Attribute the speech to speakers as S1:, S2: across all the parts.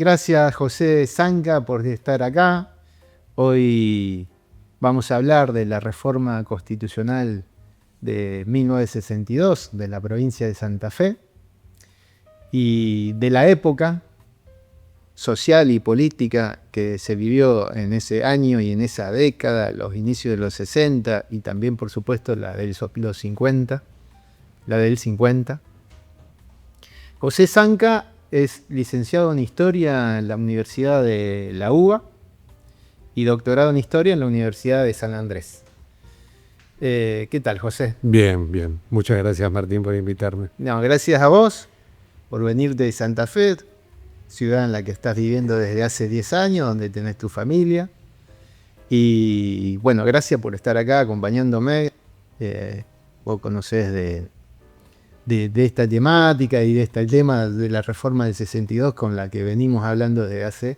S1: Gracias José Zanca por estar acá. Hoy vamos a hablar de la reforma constitucional de 1962 de la provincia de Santa Fe y de la época social y política que se vivió en ese año y en esa década, los inicios de los 60 y también, por supuesto, la del 50, la del 50. José Zanca es licenciado en Historia en la Universidad de la UBA y doctorado en Historia en la Universidad de San Andrés. ¿Qué tal, José?
S2: Bien, bien. Muchas gracias, Martín, por invitarme.
S1: No, gracias a vos por venir de Santa Fe, ciudad en la que estás viviendo desde hace 10 años, donde tenés tu familia. Y bueno, gracias por estar acá acompañándome. Vos conocés de esta temática y de este tema de la reforma del 62 con la que venimos hablando desde hace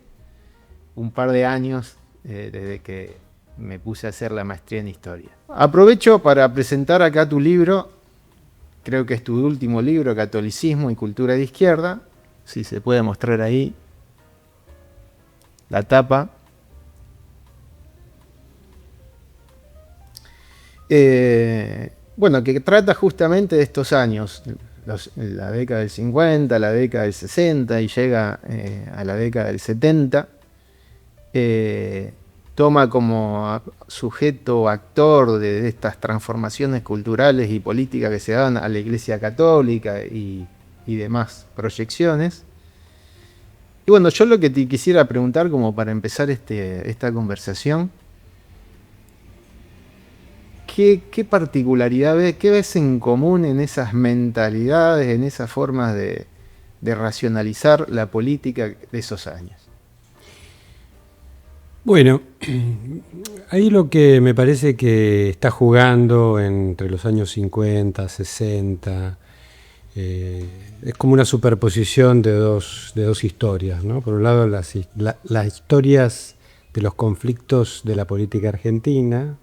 S1: un par de años, desde que me puse a hacer la maestría en Historia. Aprovecho para presentar acá tu libro, creo que es tu último libro, Catolicismo y Cultura de Izquierda, si se puede mostrar ahí la tapa. Bueno, que trata justamente de estos años, la década del 50, la década del 60 y llega a la década del 70. Toma como sujeto actor de estas transformaciones culturales y políticas que se dan a la Iglesia Católica y demás proyecciones. Y bueno, yo lo que te quisiera preguntar como para empezar esta conversación, ¿qué particularidad ves, qué ves en común en esas mentalidades, en esas formas de racionalizar la política de esos años?
S2: Bueno, ahí lo que me parece que está jugando entre los años 50, 60, es como una superposición de dos historias, ¿no? Por un lado, las historias de los conflictos de la política argentina,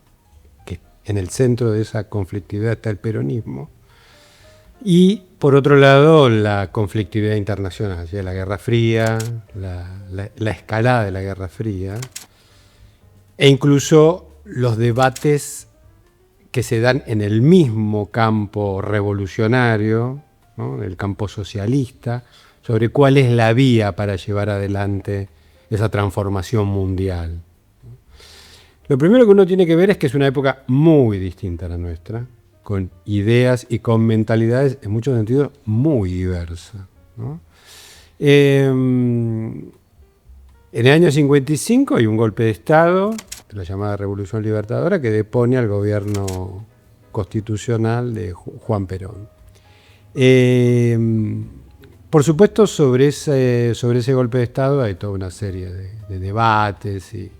S2: que en el centro de esa conflictividad está el peronismo, y por otro lado, la conflictividad internacional, ¿sí? La Guerra Fría, la escalada de la Guerra Fría, e incluso los debates que se dan en el mismo campo revolucionario, ¿no? El campo socialista, sobre cuál es la vía para llevar adelante esa transformación mundial. Lo primero que uno tiene que ver es que es una época muy distinta a la nuestra, con ideas y con mentalidades en muchos sentidos muy diversas, ¿no? En el año 55 hay un golpe de Estado, la llamada Revolución Libertadora, que depone al gobierno constitucional de Juan Perón. Por supuesto, sobre ese golpe de Estado hay toda una serie de debates y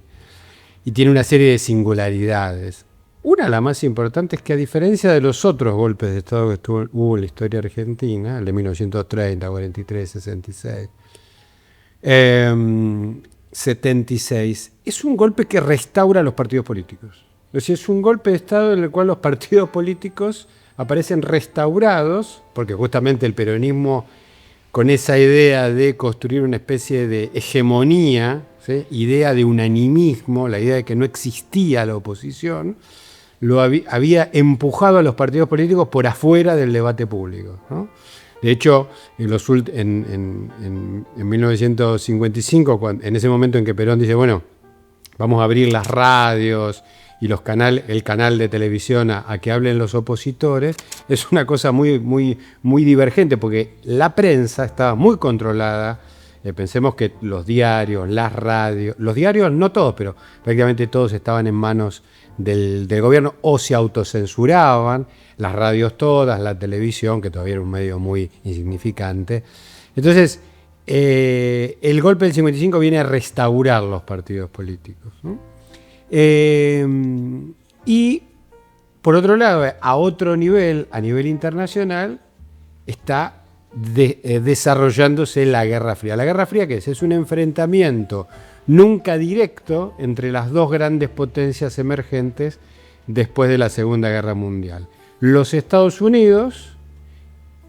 S2: tiene una serie de singularidades. Una, la más importante, es que a diferencia de los otros golpes de Estado que hubo en la historia argentina, el de 1930, 43, 66, 76, es un golpe que restaura a los partidos políticos. Es decir, es un golpe de Estado en el cual los partidos políticos aparecen restaurados, porque justamente el peronismo, con esa idea de construir una especie de hegemonía, ¿sí? Idea de unanimismo, la idea de que no existía la oposición, lo había empujado a los partidos políticos por afuera del debate público, ¿no? De hecho, en 1955, en ese momento en que Perón dice, bueno, vamos a abrir las radios y el canal de televisión a que hablen los opositores, es una cosa muy, muy, muy divergente, porque la prensa estaba muy controlada. Pensemos que los diarios, las radios, los diarios no todos, pero prácticamente todos estaban en manos del gobierno o se autocensuraban, las radios todas, la televisión, que todavía era un medio muy insignificante. Entonces, el golpe del 55 viene a restaurar los partidos políticos, ¿no? Y, por otro lado, a otro nivel, a nivel internacional, está desarrollándose la Guerra Fría. ¿La Guerra Fría qué es? Es un enfrentamiento nunca directo entre las dos grandes potencias emergentes después de la Segunda Guerra Mundial. Los Estados Unidos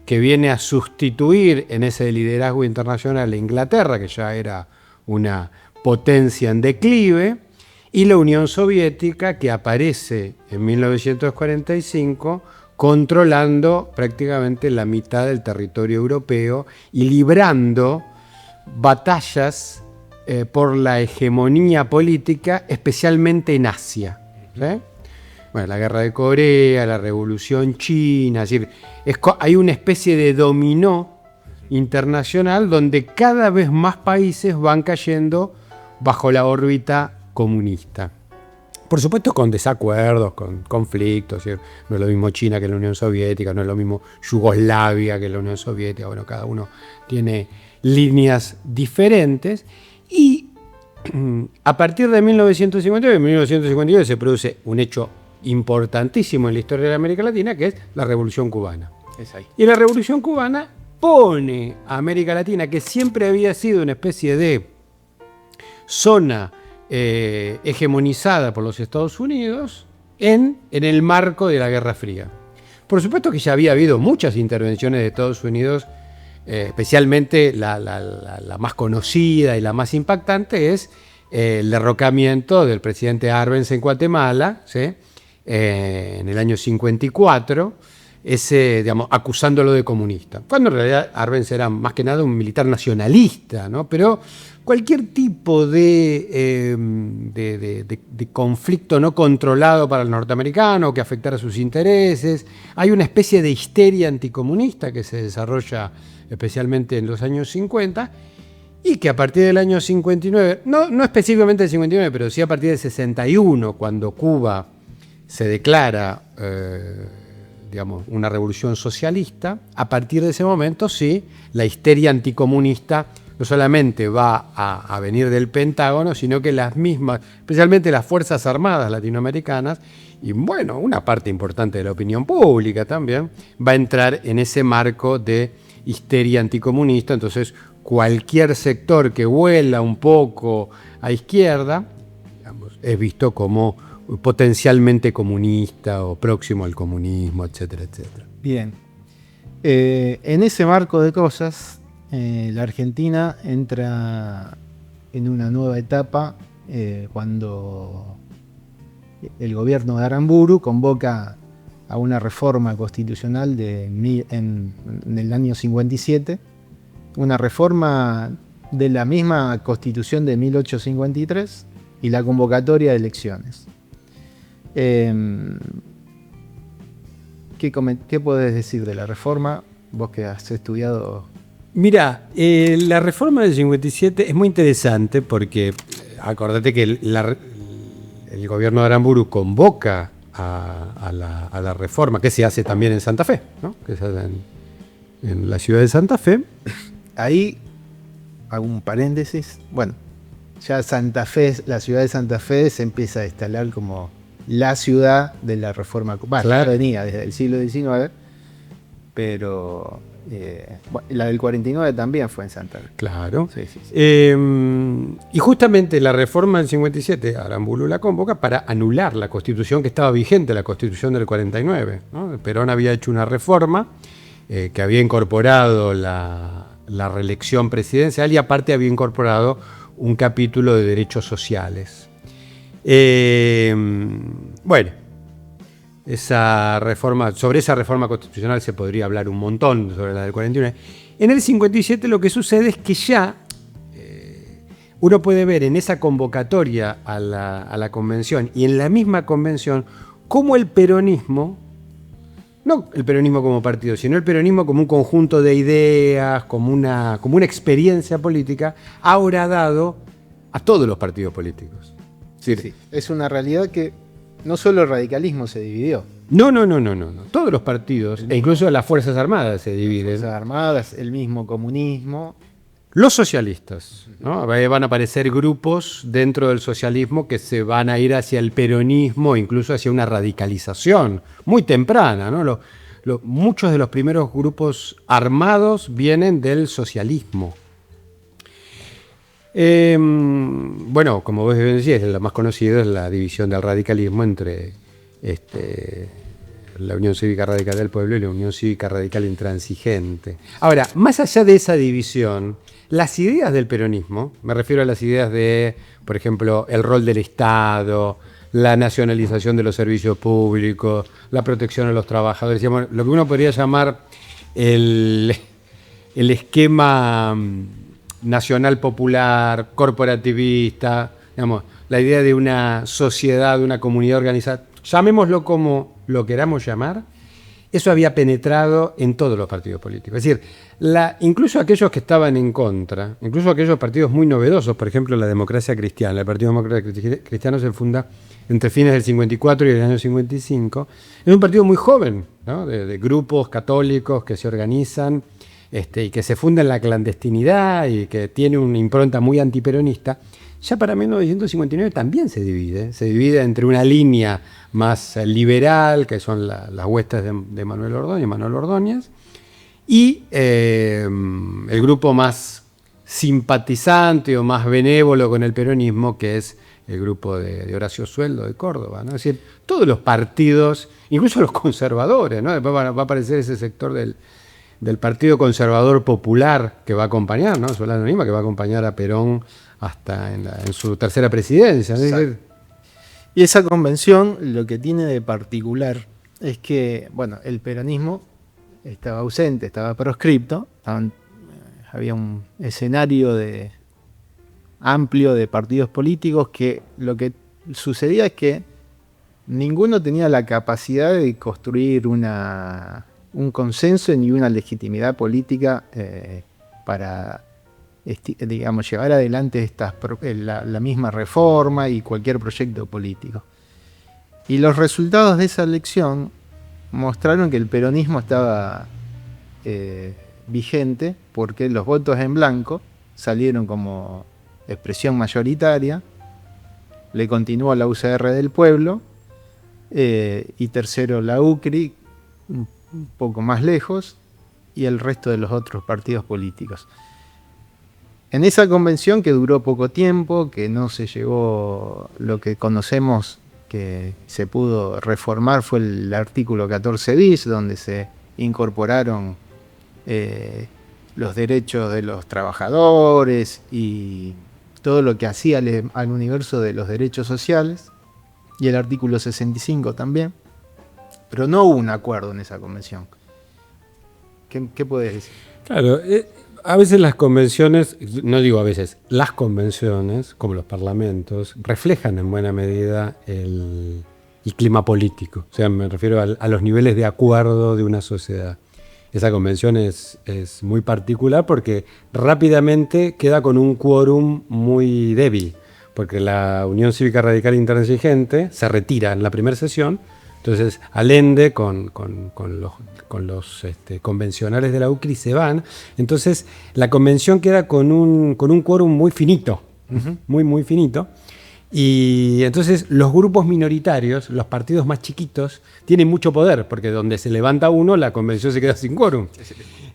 S2: que viene a sustituir en ese liderazgo internacional a Inglaterra, que ya era una potencia en declive, y la Unión Soviética, que aparece en 1945 controlando prácticamente la mitad del territorio europeo y librando batallas por la hegemonía política, especialmente en Asia. ¿Sí? Bueno, la guerra de Corea, la revolución china, es decir, hay una especie de dominó internacional donde cada vez más países van cayendo bajo la órbita comunista. Por supuesto con desacuerdos, con conflictos, ¿sí? No es lo mismo China que la Unión Soviética, no es lo mismo Yugoslavia que la Unión Soviética, bueno, cada uno tiene líneas diferentes y a partir de 1959 se produce un hecho importantísimo en la historia de América Latina, que es la Revolución Cubana.
S1: Es ahí.
S2: Y la Revolución Cubana pone a América Latina, que siempre había sido una especie de zona hegemonizada por los Estados Unidos, en el marco de la Guerra Fría. Por supuesto que ya había habido muchas intervenciones de Estados Unidos, especialmente la más conocida y la más impactante es el derrocamiento del presidente Arbenz en Guatemala, ¿sí? En el año 54, digamos, acusándolo de comunista. Cuando en realidad Arbenz era más que nada un militar nacionalista, ¿no? Pero cualquier tipo de conflicto no controlado para el norteamericano que afectara sus intereses. Hay una especie de histeria anticomunista que se desarrolla especialmente en los años 50 y que a partir del año 59, no específicamente del 59, pero sí a partir del 61, cuando Cuba se declara digamos, una revolución socialista, a partir de ese momento sí, la histeria anticomunista no solamente va a venir del Pentágono, sino que las mismas, especialmente las Fuerzas Armadas latinoamericanas, y bueno, una parte importante de la opinión pública también, va a entrar en ese marco de histeria anticomunista. Entonces, cualquier sector que vuela un poco a izquierda, digamos, es visto como potencialmente comunista o próximo al comunismo, etcétera, etcétera.
S1: Bien. En ese marco de cosas, la Argentina entra en una nueva etapa cuando el gobierno de Aramburu convoca a una reforma constitucional en el año 57, una reforma de la misma constitución de 1853 y la convocatoria de elecciones. ¿Qué podés decir de la reforma? Vos que has estudiado...
S2: Mira, la reforma del 57 es muy interesante porque acordate que el gobierno de Aramburu convoca a la reforma, que se hace también en Santa Fe, ¿no? Que se hace en la ciudad de Santa Fe.
S1: Ahí hago un paréntesis. Bueno, ya Santa Fe, la ciudad de Santa Fe se empieza a instalar como la ciudad de la reforma cubana. Claro, venía desde el siglo XIX, pero la del 49 también fue en Santa Fe.
S2: Claro.
S1: Sí, sí, sí.
S2: Y justamente la reforma del 57, Aramburu la convoca para anular la constitución que estaba vigente, la constitución del 49, ¿no? Perón había hecho una reforma que había incorporado la reelección presidencial y aparte había incorporado un capítulo de derechos sociales. Bueno, sobre esa reforma constitucional se podría hablar un montón, sobre la del 49. En el 57 lo que sucede es que ya uno puede ver en esa convocatoria a la convención y en la misma convención cómo el peronismo, no el peronismo como partido, sino el peronismo como un conjunto de ideas, como una experiencia política, ha horadado a todos los partidos políticos.
S1: Sí, es una realidad que no solo el radicalismo se dividió.
S2: No. Todos los partidos, e incluso las Fuerzas Armadas se dividen.
S1: Las Fuerzas Armadas, el mismo comunismo.
S2: Los socialistas, ¿no? Van a aparecer grupos dentro del socialismo que se van a ir hacia el peronismo, incluso hacia una radicalización muy temprana, ¿no? Muchos de los primeros grupos armados vienen del socialismo. Bueno, como vos decías, lo más conocido es la división del radicalismo entre la Unión Cívica Radical del Pueblo y la Unión Cívica Radical Intransigente. Ahora, más allá de esa división, las ideas del peronismo, me refiero a las ideas de, por ejemplo, el rol del Estado, la nacionalización de los servicios públicos, la protección a los trabajadores, digamos, lo que uno podría llamar el esquema nacional popular, corporativista, digamos, la idea de una sociedad, de una comunidad organizada, llamémoslo como lo queramos llamar, eso había penetrado en todos los partidos políticos. Es decir, incluso aquellos que estaban en contra, incluso aquellos partidos muy novedosos, por ejemplo la Democracia Cristiana, el Partido Demócrata Cristiano se funda entre fines del 54 y el año 55, es un partido muy joven, ¿no? de grupos católicos que se organizan y que se funda en la clandestinidad y que tiene una impronta muy antiperonista. Ya para 1959 también se divide entre una línea más liberal, que son las huestes de Manuel Ordóñez, y el grupo más simpatizante o más benévolo con el peronismo, que es el grupo de Horacio Sueldo de Córdoba, ¿no? Es decir, todos los partidos, incluso los conservadores, ¿no? Después va a aparecer ese sector del Partido Conservador Popular que va a acompañar, ¿no? Solano Lima, que va a acompañar a Perón hasta en su tercera presidencia.
S1: Y esa convención lo que tiene de particular es que, bueno, el peronismo estaba ausente, estaba proscripto, había un escenario amplio de partidos políticos que lo que sucedía es que ninguno tenía la capacidad de construir un consenso ni una legitimidad política para, digamos, llevar adelante la misma reforma y cualquier proyecto político. Y los resultados de esa elección mostraron que el peronismo estaba vigente porque los votos en blanco salieron como expresión mayoritaria, le continuó la UCR del Pueblo y tercero la UCRI, un poco más lejos, y el resto de los otros partidos políticos. En esa convención, que duró poco tiempo, que no se llegó, lo que conocemos que se pudo reformar fue el artículo 14 bis, donde se incorporaron los derechos de los trabajadores y todo lo que hacía al universo de los derechos sociales, y el artículo 65 también, pero no hubo un acuerdo en esa convención. ¿Qué puedes decir?
S2: Claro, a veces las convenciones, no digo a veces, las convenciones, como los parlamentos, reflejan en buena medida el clima político. O sea, me refiero a los niveles de acuerdo de una sociedad. Esa convención es muy particular porque rápidamente queda con un quórum muy débil, porque la Unión Cívica Radical Intransigente se retira en la primera sesión. Entonces Allende con los convencionales de la UCRI se van. Entonces la convención queda con un quórum muy finito, muy finito. Y entonces los grupos minoritarios, los partidos más chiquitos, tienen mucho poder, porque donde se levanta uno, la convención se queda sin quórum.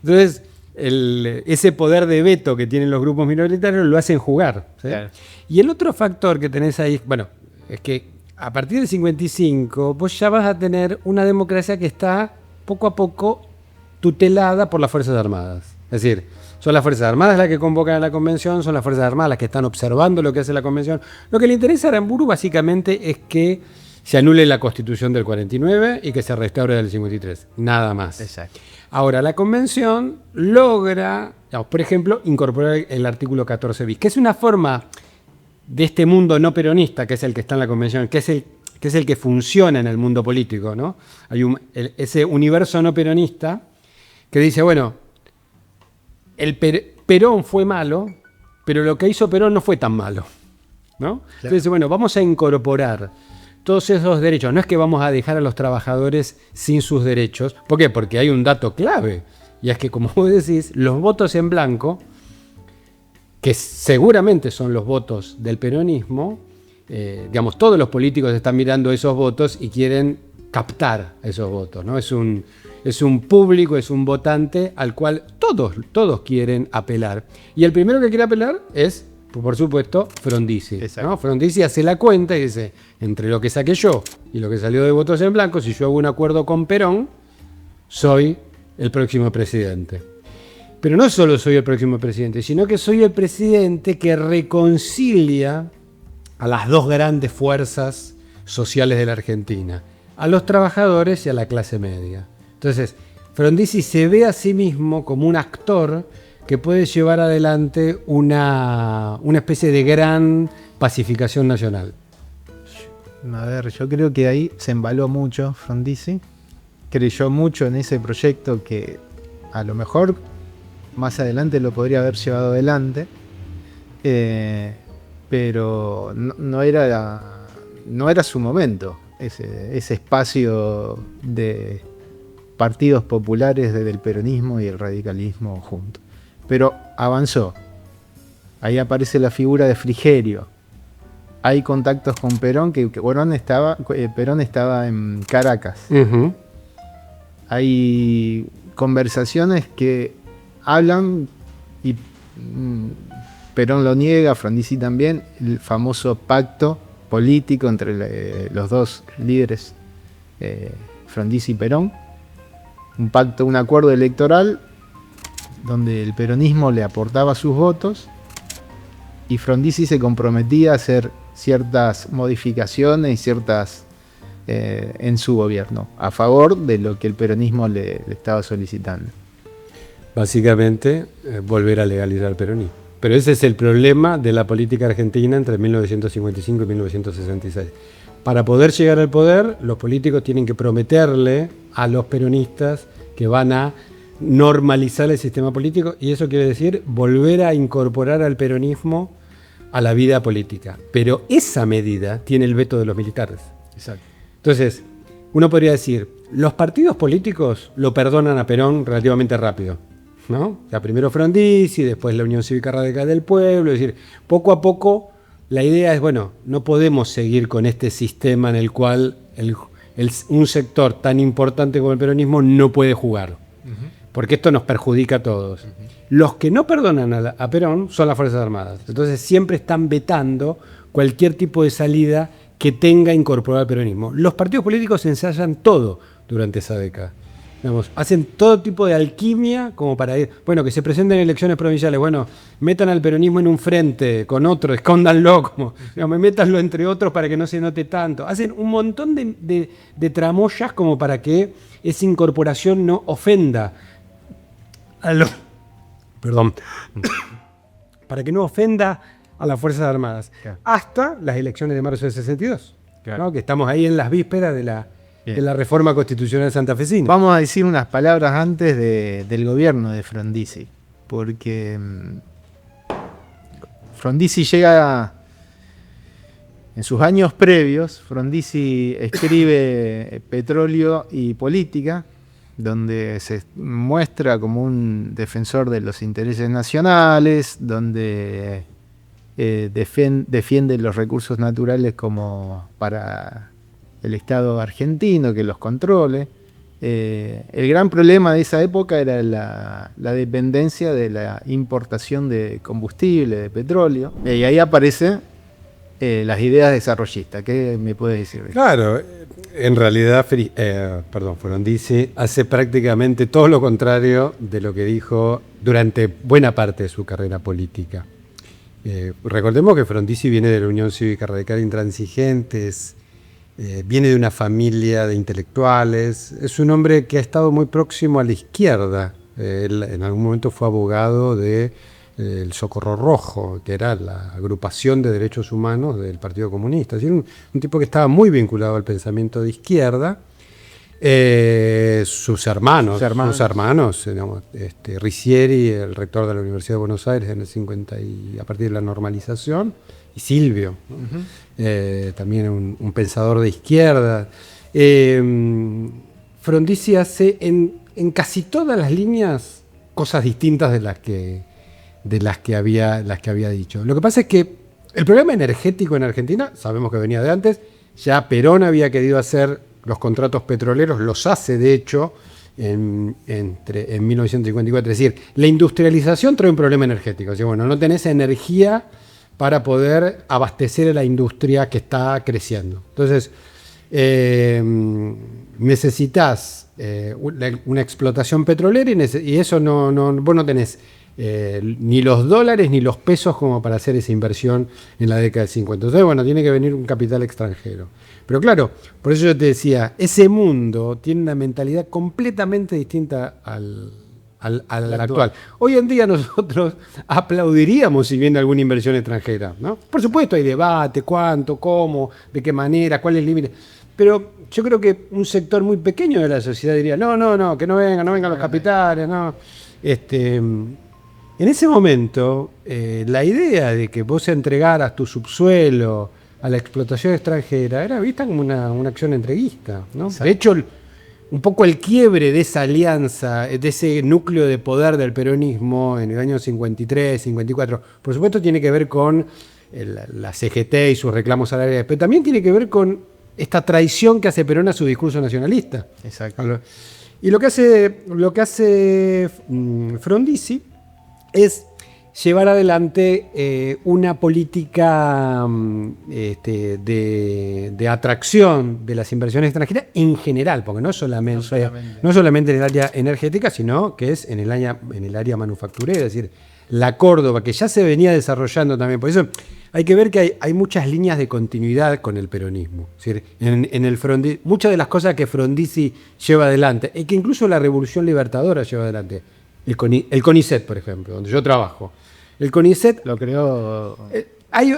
S2: Entonces ese poder de veto que tienen los grupos minoritarios lo hacen jugar, ¿sí? Claro. Y el otro factor que tenés ahí, bueno, es que a partir del 55 vos ya vas a tener una democracia que está poco a poco tutelada por las Fuerzas Armadas. Es decir, son las Fuerzas Armadas las que convocan a la convención, son las Fuerzas Armadas las que están observando lo que hace la convención. Lo que le interesa a Aramburu básicamente es que se anule la Constitución del 49 y que se restaure del 53. Nada más.
S1: Exacto.
S2: Ahora, la convención logra, por ejemplo, incorporar el artículo 14 bis, que es una forma de este mundo no peronista, que es el que está en la convención, que es el que funciona en el mundo político, ¿no? Hay ese universo no peronista que dice, bueno, Perón fue malo, pero lo que hizo Perón no fue tan malo, ¿no? Claro. Entonces, bueno, vamos a incorporar todos esos derechos. No es que vamos a dejar a los trabajadores sin sus derechos. ¿Por qué? Porque hay un dato clave, y es que, como vos decís, los votos en blanco, que seguramente son los votos del peronismo, digamos, todos los políticos están mirando esos votos y quieren captar esos votos, ¿no? Es un público, es un votante al cual todos quieren apelar. Y el primero que quiere apelar es por supuesto, Frondizi.
S1: Exacto.
S2: ¿No? Frondizi hace la cuenta y dice, entre lo que saqué yo y lo que salió de votos en blanco, si yo hago un acuerdo con Perón, soy el próximo presidente. Pero no solo soy el próximo presidente, sino que soy el presidente que reconcilia a las dos grandes fuerzas sociales de la Argentina, a los trabajadores y a la clase media. Entonces, Frondizi se ve a sí mismo como un actor que puede llevar adelante una especie de gran pacificación nacional.
S1: A ver, yo creo que ahí se embaló mucho Frondizi, creyó mucho en ese proyecto que a lo mejor más adelante lo podría haber llevado adelante, pero no era su momento, ese espacio de partidos populares desde el peronismo y el radicalismo juntos. Pero avanzó. Ahí aparece la figura de Frigerio. Hay contactos con Perón, que Perón estaba en Caracas.
S2: Uh-huh.
S1: Hay conversaciones que hablan, y Perón lo niega, Frondizi también, el famoso pacto político entre los dos líderes, Frondizi y Perón. Un pacto, un acuerdo electoral donde el peronismo le aportaba sus votos y Frondizi se comprometía a hacer ciertas modificaciones y ciertas en su gobierno, a favor de lo que el peronismo le estaba solicitando.
S2: Básicamente, volver a legalizar el peronismo. Pero ese es el problema de la política argentina entre 1955 y 1966. Para poder llegar al poder, los políticos tienen que prometerle a los peronistas que van a normalizar el sistema político, y eso quiere decir volver a incorporar al peronismo a la vida política. Pero esa medida tiene el veto de los militares.
S1: Exacto.
S2: Entonces, uno podría decir, los partidos políticos lo perdonan a Perón relativamente rápido, ¿no? Ya primero Frondizi, después la Unión Cívica Radical del Pueblo, es decir, poco a poco la idea es, bueno, no podemos seguir con este sistema en el cual un sector tan importante como el peronismo no puede jugar, porque esto nos perjudica a todos. Los que no perdonan a Perón son las Fuerzas Armadas, entonces siempre están vetando cualquier tipo de salida que tenga incorporado al peronismo. Los partidos políticos ensayan todo durante esa década. Digamos, hacen todo tipo de alquimia como para ir, bueno, que se presenten elecciones provinciales, bueno, metan al peronismo en un frente con otro, escóndanlo, como, digamos, métanlo entre otros para que no se note tanto. Hacen un montón de tramoyas como para que esa incorporación no ofenda a los... Perdón. Para que no ofenda a las Fuerzas Armadas.
S1: Claro.
S2: Hasta las elecciones de marzo del 62.
S1: Claro.
S2: ¿No? Que estamos ahí en las vísperas de la reforma constitucional santafesina.
S1: Vamos a decir unas palabras antes del gobierno de Frondizi, porque Frondizi llega en sus años previos. Frondizi escribe Petróleo y Política, donde se muestra como un defensor de los intereses nacionales, donde defiende los recursos naturales como para el Estado argentino, que los controle. El gran problema de esa época era la dependencia de la importación de combustible, de petróleo, y ahí aparecen las ideas desarrollistas. ¿Qué me puedes decir?
S2: Claro, en realidad Frondizi hace prácticamente todo lo contrario de lo que dijo durante buena parte de su carrera política. Recordemos que Frondizi viene de la Unión Cívica Radical Intransigentes, viene de una familia de intelectuales, es un hombre que ha estado muy próximo a la izquierda. Él en algún momento fue abogado del Socorro Rojo, que era la agrupación de derechos humanos del Partido Comunista. Es decir, un tipo que estaba muy vinculado al pensamiento de izquierda. Sus hermanos, digamos, Ricieri, el rector de la Universidad de Buenos Aires en el 50 y a partir de la normalización, y Silvio, ¿no? También un pensador de izquierda. Frondizi hace en casi todas las líneas cosas distintas de las que había dicho. Lo que pasa es que el problema energético en Argentina, sabemos que venía de antes, ya Perón había querido hacer los contratos petroleros, los hace de hecho en 1954. Es decir, la industrialización trae un problema energético. O sea, bueno, no tenés energía para poder abastecer a la industria que está creciendo. Entonces, necesitas una explotación petrolera y eso vos no tenés ni los dólares ni los pesos como para hacer esa inversión en la década del 50. Entonces, bueno, tiene que venir un capital extranjero. Pero claro, por eso yo te decía, ese mundo tiene una mentalidad completamente distinta al actual. Hoy en día nosotros aplaudiríamos si viene alguna inversión extranjera, ¿no? Por supuesto hay debate, cuánto, cómo, de qué manera, cuál es el límite. Pero yo creo que un sector muy pequeño de la sociedad diría, no, que no vengan los capitales, no. En ese momento, la idea de que vos entregaras tu subsuelo a la explotación extranjera era vista como una acción entreguista, ¿no? De hecho, un poco el quiebre de esa alianza, de ese núcleo de poder del peronismo en el año 53, 54, por supuesto tiene que ver con la CGT y sus reclamos salariales, pero también tiene que ver con esta traición que hace Perón a su discurso nacionalista.
S1: Exacto.
S2: Y lo que hace Frondizi es llevar adelante una política de atracción de las inversiones extranjeras en general, porque no solamente en el área energética, sino que es en el área manufacturera, es decir, la Córdoba, que ya se venía desarrollando también. Por eso hay que ver que hay muchas líneas de continuidad con el peronismo. Es decir, en el Frondizi, muchas de las cosas que Frondizi lleva adelante, y que incluso la Revolución Libertadora lleva adelante, el CONICET, por ejemplo, donde yo trabajo. El CONICET
S1: lo creó.
S2: Hay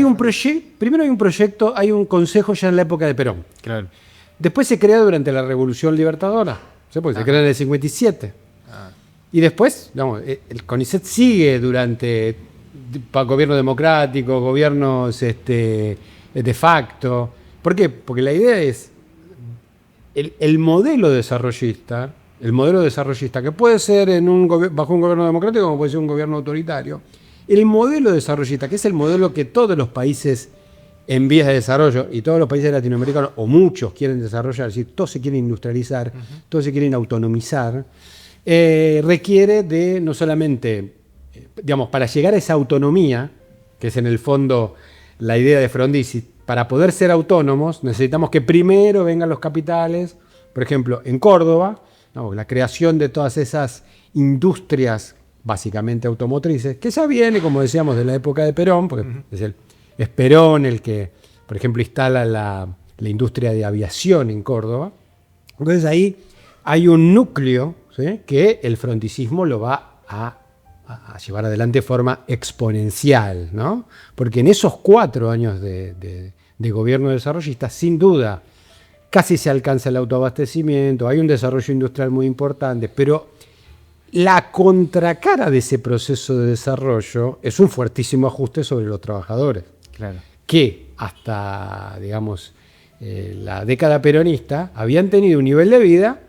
S2: un proyecto, primero hay un proyecto, hay un consejo ya en la época de Perón.
S1: Claro.
S2: Después se crea durante la Revolución Libertadora, porque se crea en el 57. Y después, digamos, el CONICET sigue durante gobierno democrático, gobiernos de facto. ¿Por qué? Porque la idea es el modelo desarrollista, que puede ser bajo un gobierno democrático como puede ser un gobierno autoritario. El modelo desarrollista, que es el modelo que todos los países en vías de desarrollo y todos los países latinoamericanos, o muchos quieren desarrollar, es decir, todos se quieren industrializar, todos se quieren autonomizar, requiere de no solamente, digamos, para llegar a esa autonomía, que es en el fondo la idea de Frondizi, para poder ser autónomos necesitamos que primero vengan los capitales, por ejemplo, en Córdoba, la creación de todas esas industrias básicamente automotrices, que ya viene, como decíamos, de la época de Perón, porque es Perón el que, por ejemplo, instala la industria de aviación en Córdoba. Entonces ahí hay un núcleo, ¿sí?, que el frondicismo lo va a llevar adelante de forma exponencial, ¿no? Porque en esos 4 años de gobierno desarrollista, sin duda, casi se alcanza el autoabastecimiento, hay un desarrollo industrial muy importante, pero la contracara de ese proceso de desarrollo es un fuertísimo ajuste sobre los trabajadores.
S1: Claro.
S2: Que hasta, digamos, la década peronista habían tenido un nivel de vida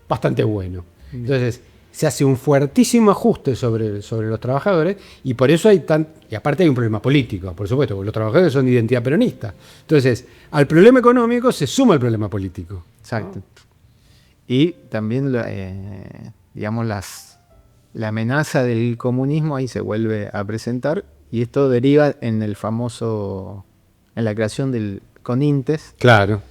S2: bastante bueno. Entonces, se hace un fuertísimo ajuste sobre los trabajadores y por eso y aparte hay un problema político, por supuesto, porque los trabajadores son de identidad peronista. Entonces, al problema económico se suma el problema político.
S1: Exacto. ¿No? Y también, digamos, la amenaza del comunismo ahí se vuelve a presentar y esto deriva en en la creación del CONINTES.
S2: Claro.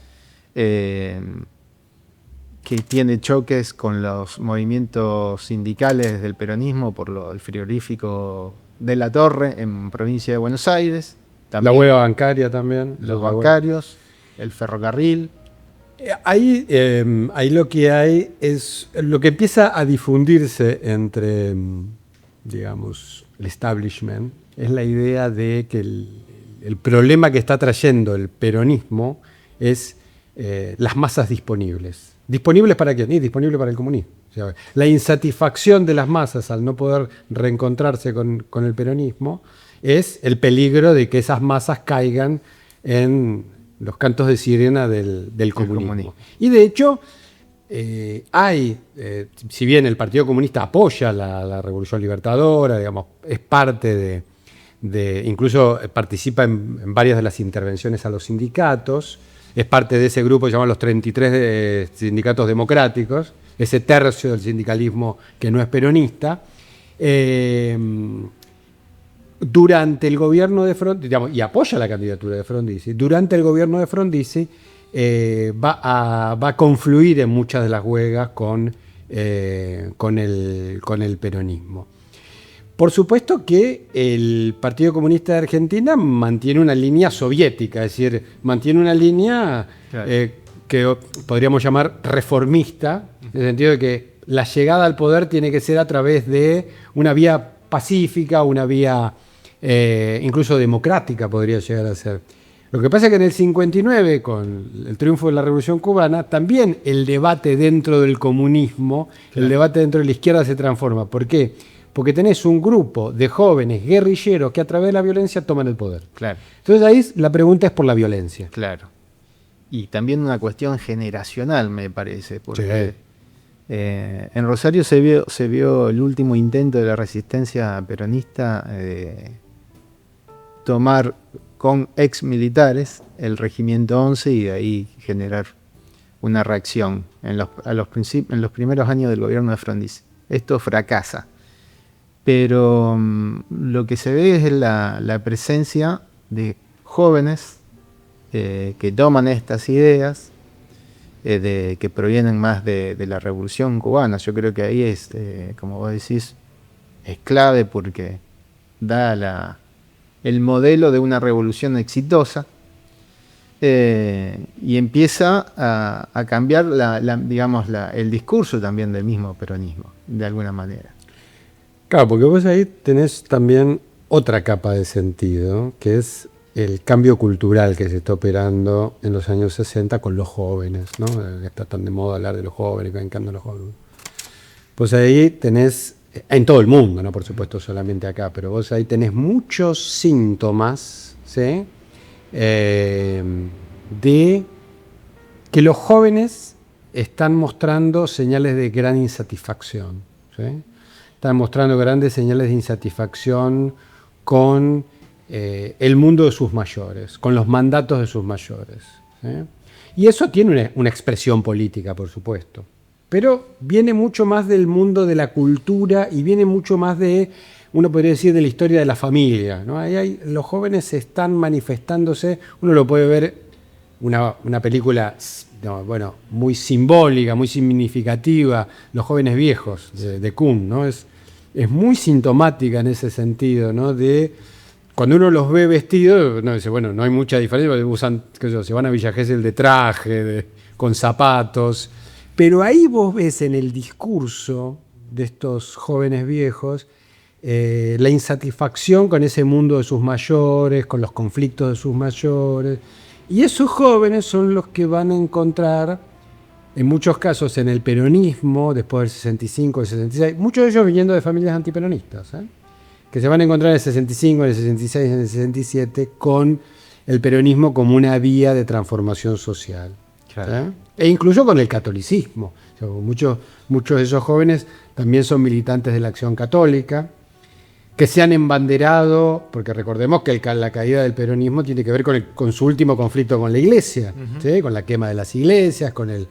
S1: Que tiene choques con los movimientos sindicales del peronismo por el frigorífico de La Torre en provincia de Buenos Aires.
S2: También, la huelga bancaria también.
S1: Los bancarios, el ferrocarril.
S2: Ahí lo que hay es lo que empieza a difundirse entre, digamos, el establishment, es la idea de que el problema que está trayendo el peronismo es las masas disponibles. ¿Disponibles para quién? Disponibles para el comunismo. O sea, la insatisfacción de las masas al no poder reencontrarse con el peronismo es el peligro de que esas masas caigan en los cantos de sirena del comunismo. Y de hecho, si bien el Partido Comunista apoya la Revolución Libertadora, digamos, es parte incluso participa en varias de las intervenciones a los sindicatos, es parte de ese grupo llamado los 33 sindicatos democráticos, ese tercio del sindicalismo que no es peronista. durante el gobierno de Frondizi, digamos, y apoya la candidatura de Frondizi, durante el gobierno de Frondizi va a confluir en muchas de las huelgas con el peronismo. Por supuesto que el Partido Comunista de Argentina mantiene una línea soviética, es decir, mantiene una línea que podríamos llamar reformista, en el sentido de que la llegada al poder tiene que ser a través de una vía pacífica, una vía incluso democrática podría llegar a ser. Lo que pasa es que en el 59, con el triunfo de la Revolución Cubana, también el debate dentro del comunismo, el debate dentro de la izquierda se transforma. ¿Por qué? Porque tenés un grupo de jóvenes guerrilleros que a través de la violencia toman el poder.
S1: Claro.
S2: Entonces ahí la pregunta es por la violencia.
S1: Claro. Y también una cuestión generacional, me parece. Porque en Rosario se vio el último intento de la resistencia peronista de tomar con ex militares el regimiento 11 y de ahí generar una reacción en los primeros años del gobierno de Frondizi. Esto fracasa. Pero lo que se ve es la presencia de jóvenes que toman estas ideas que provienen más de la Revolución Cubana. Yo creo que ahí es, como vos decís, es clave porque da el modelo de una revolución exitosa y empieza a cambiar el discurso también del mismo peronismo, de alguna manera.
S2: Claro, porque vos ahí tenés también otra capa de sentido, que es el cambio cultural que se está operando en los años 60 con los jóvenes, ¿no? Está tan de moda hablar de los jóvenes, que me encantan los jóvenes. Pues ahí tenés, en todo el mundo, no por supuesto solamente acá, pero vos ahí tenés muchos síntomas, ¿sí? De que los jóvenes están mostrando señales de gran insatisfacción, ¿sí? Están mostrando grandes señales de insatisfacción con el mundo de sus mayores, con los mandatos de sus mayores, ¿sí? Y eso tiene una expresión política, por supuesto, pero viene mucho más del mundo de la cultura y viene mucho más de, uno podría decir, de la historia de la familia, ¿no? Los jóvenes están manifestándose, uno lo puede ver, una película muy simbólica, muy significativa, Los jóvenes viejos, de Kuhn, ¿no? Es muy sintomática en ese sentido, ¿no? De cuando uno los ve vestidos, no dice, no hay mucha diferencia, porque usan, se van a Villa Gesell de traje, con zapatos, pero ahí vos ves en el discurso de estos jóvenes viejos la insatisfacción con ese mundo de sus mayores, con los conflictos de sus mayores, y esos jóvenes son los que van a encontrar, en muchos casos en el peronismo, después del 65, del 66, muchos de ellos viniendo de familias antiperonistas, que se van a encontrar en el 65, en el 66, en el 67, con el peronismo como una vía de transformación social. Claro. E incluso con el catolicismo. O sea, muchos de esos jóvenes también son militantes de la Acción Católica, que se han embanderado, porque recordemos que la caída del peronismo tiene que ver con su último conflicto con la Iglesia, ¿sí? Con la quema de las iglesias, con el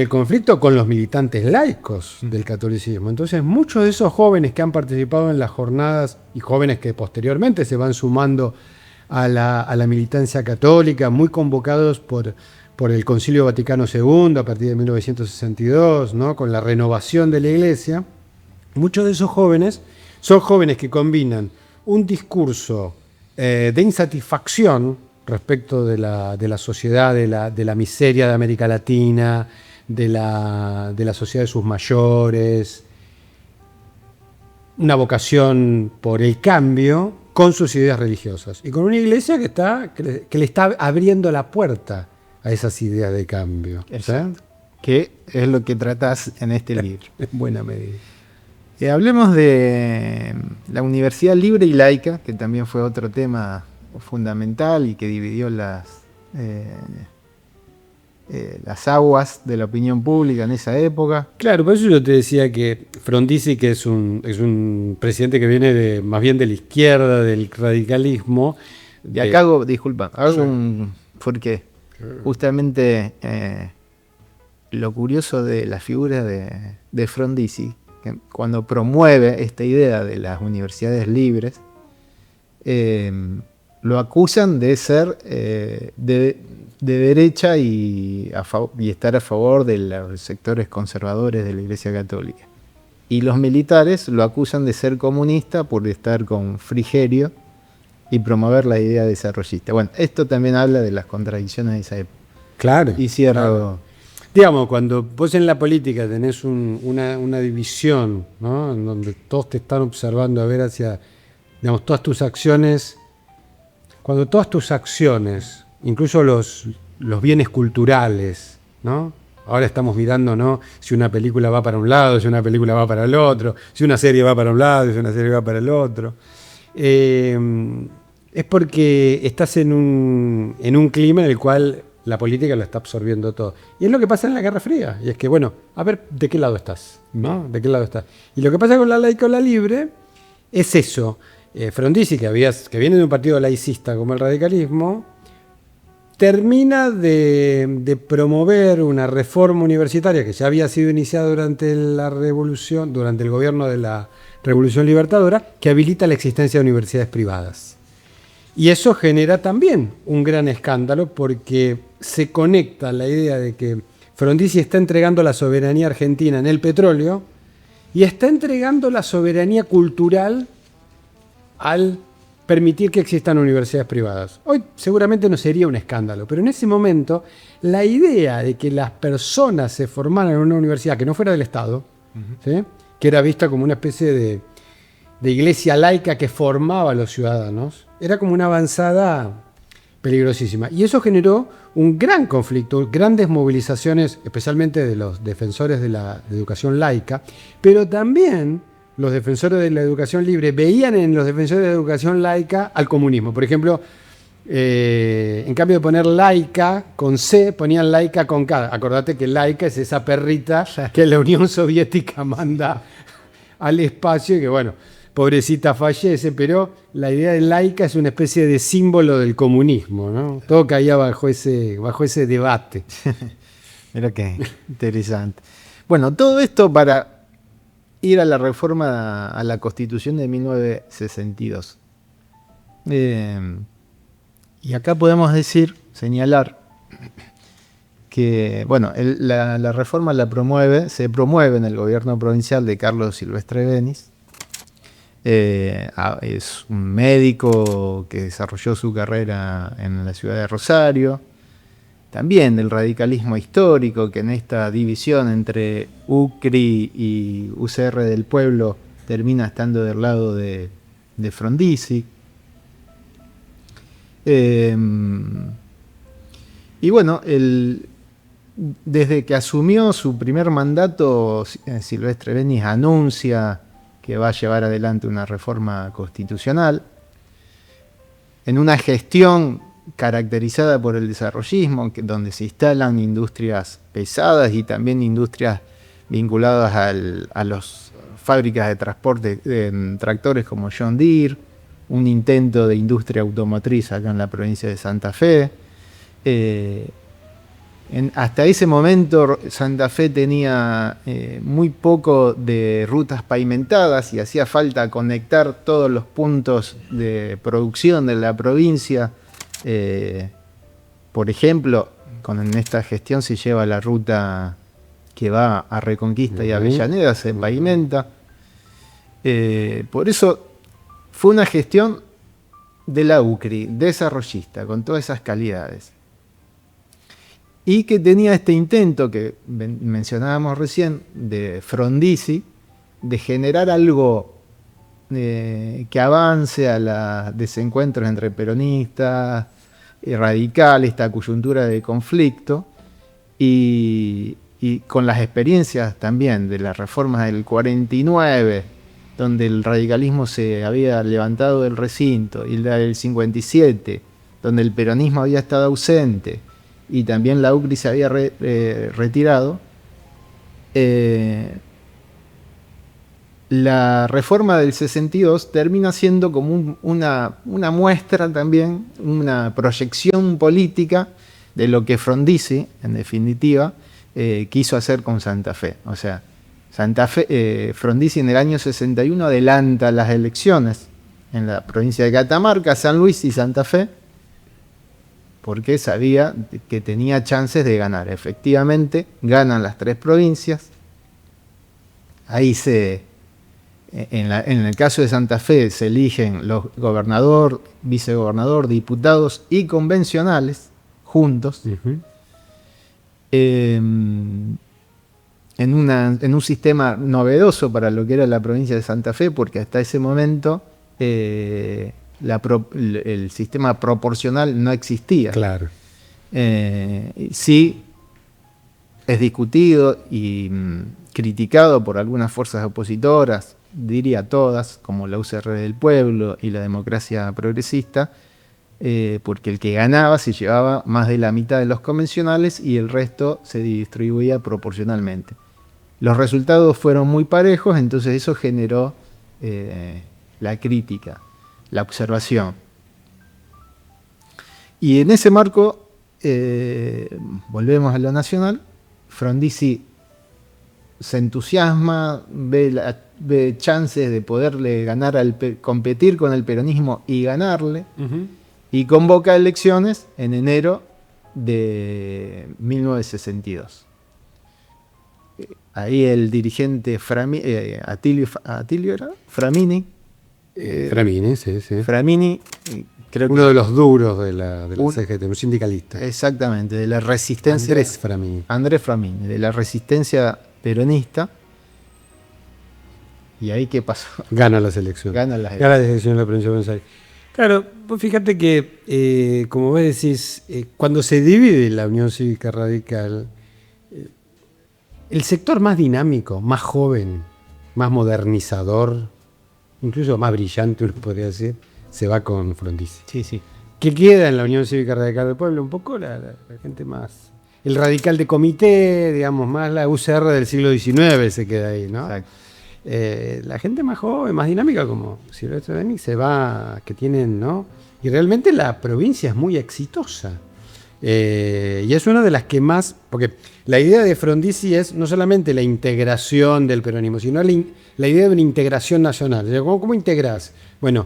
S2: conflicto con los militantes laicos del catolicismo. Entonces, muchos de esos jóvenes que han participado en las jornadas y jóvenes que posteriormente se van sumando a la militancia católica, muy convocados por el Concilio Vaticano II a partir de 1962, ¿no? Con la renovación de la Iglesia, muchos de esos jóvenes son jóvenes que combinan un discurso de insatisfacción respecto de la sociedad, de la miseria de América Latina, de la sociedad de sus mayores, una vocación por el cambio con sus ideas religiosas y con una iglesia que le está abriendo la puerta a esas ideas de cambio.
S1: Exacto. Que es lo que tratás en este libro.
S2: En buena medida.
S1: Hablemos de la Universidad Libre y Laica, que también fue otro tema fundamental y que dividió las aguas de la opinión pública en esa época.
S2: Claro, por eso yo te decía que Frondizi, que es un presidente que viene más bien de la izquierda, del radicalismo.
S1: Y acá hago un... Porque justamente lo curioso de la figura de Frondizi que cuando promueve esta idea de las universidades libres, lo acusan de ser de derecha y estar a favor de los sectores conservadores de la Iglesia Católica. Y los militares lo acusan de ser comunista por estar con Frigerio y promover la idea desarrollista. Bueno, esto también habla de las contradicciones de esa época.
S2: Claro.
S1: Y cierro.
S2: Claro. Digamos, cuando vos en la política tenés una división, ¿no? En donde todos te están observando a ver hacia, digamos, todas tus acciones, cuando todas tus acciones, incluso los bienes culturales, ¿no? Ahora estamos mirando, ¿no?, si una película va para un lado, si una película va para el otro, si una serie va para un lado, si una serie va para el otro. Es porque estás en un clima en el cual la política lo está absorbiendo todo. Y es lo que pasa en la Guerra Fría. Y es que, bueno, a ver, ¿de qué lado estás? ¿No? ¿De qué lado estás? Y lo que pasa con la laica o la libre es eso. Frondizi, que viene de un partido laicista como el radicalismo, termina de promover una reforma universitaria que ya había sido iniciada durante la revolución, durante el gobierno de la Revolución Libertadora, que habilita la existencia de universidades privadas. Y eso genera también un gran escándalo porque se conecta la idea de que Frondizi está entregando la soberanía argentina en el petróleo y está entregando la soberanía cultural al permitir que existan universidades privadas. Hoy seguramente no sería un escándalo, pero en ese momento la idea de que las personas se formaran en una universidad que no fuera del Estado, ¿sí?, que era vista como una especie de iglesia laica que formaba a los ciudadanos, era como una avanzada peligrosísima. Y eso generó un gran conflicto, grandes movilizaciones, especialmente de los defensores de la educación laica, pero también los defensores de la educación libre veían en los defensores de la educación laica al comunismo. Por ejemplo, en cambio de poner laica con C, ponían laica con K. Acordate que laica es esa perrita que la Unión Soviética manda al espacio y que, bueno, pobrecita fallece, pero la idea de laica es una especie de símbolo del comunismo, ¿no? Todo caía bajo ese debate.
S1: Mira qué interesante. Bueno, todo esto para ir a la reforma a la Constitución de 1962. Y acá podemos señalar que, bueno, la reforma se promueve en el gobierno provincial de Carlos Silvestre Benis. Es un médico que desarrolló su carrera en la ciudad de Rosario, también del radicalismo histórico, que en esta división entre UCRI y UCR del Pueblo termina estando del lado de Frondizi. Y bueno, desde que asumió su primer mandato, Silvestre Benis anuncia que va a llevar adelante una reforma constitucional en una gestión caracterizada por el desarrollismo, donde se instalan industrias pesadas y también industrias vinculadas a las fábricas de transporte de tractores como John Deere, un intento de industria automotriz acá en la provincia de Santa Fe. Hasta ese momento Santa Fe tenía muy poco de rutas pavimentadas y hacía falta conectar todos los puntos de producción de la provincia. Por ejemplo, en esta gestión se lleva la ruta que va a Reconquista y Avellaneda, se pavimenta. Por eso fue una gestión de la UCRI, desarrollista, con todas esas calidades. Y que tenía este intento que mencionábamos recién de Frondizi, de generar algo que avance a los desencuentros entre peronistas y radicales, esta coyuntura de conflicto, y con las experiencias también de las reformas del 49, donde el radicalismo se había levantado del recinto, y la del 57, donde el peronismo había estado ausente, y también la UCRI se había retirado. La reforma del 62 termina siendo como una muestra también, una proyección política de lo que Frondizi, en definitiva, quiso hacer con Santa Fe. O sea, Santa Fe, Frondizi en el año 61 adelanta las elecciones en la provincia de Catamarca, San Luis y Santa Fe, porque sabía que tenía chances de ganar. Efectivamente, ganan las 3 provincias. Ahí en el caso de Santa Fe se eligen los gobernador, vicegobernador, diputados y convencionales juntos. En un sistema novedoso para lo que era la provincia de Santa Fe, porque hasta ese momento el sistema proporcional no existía.
S2: Claro.
S1: Sí es discutido y criticado por algunas fuerzas opositoras, diría todas, como la UCR del Pueblo y la Democracia Progresista, porque el que ganaba se llevaba más de la mitad de los convencionales y el resto se distribuía proporcionalmente. Los resultados fueron muy parejos, entonces eso generó la crítica, la observación. Y en ese marco, volvemos a lo nacional, Frondizi se entusiasma, ve chances de poderle ganar, competir con el peronismo y ganarle, y convoca elecciones en enero de 1962. Ahí el dirigente Atilio ¿era? Framini.
S2: Framini, sí.
S1: Framini, creo
S2: uno de los duros de la CGT, un sindicalista.
S1: Exactamente, de la resistencia.
S2: Andrés Framini,
S1: de la resistencia peronista. ¿Y ahí qué pasó?
S2: Gana las elecciones.
S1: Gana las elecciones
S2: en la provincia de Buenos Aires. Claro, pues fíjate que, como vos decís, cuando se divide la Unión Cívica Radical, el sector más dinámico, más joven, más modernizador, incluso más brillante, uno podría decir, se va con Frondizi.
S1: Sí.
S2: ¿Qué queda en la Unión Cívica Radical del Pueblo? Un poco la gente más... El radical de comité, digamos, más la UCR del siglo XIX se queda ahí, ¿no?
S1: Exacto.
S2: La gente más joven, más dinámica, como Silvestre Deni, se va, que tienen, ¿no? Y realmente la provincia es muy exitosa. Y es una de las que más, porque la idea de Frondizi es no solamente la integración del peronismo, sino la idea de una integración nacional. ¿Cómo integrás? Bueno,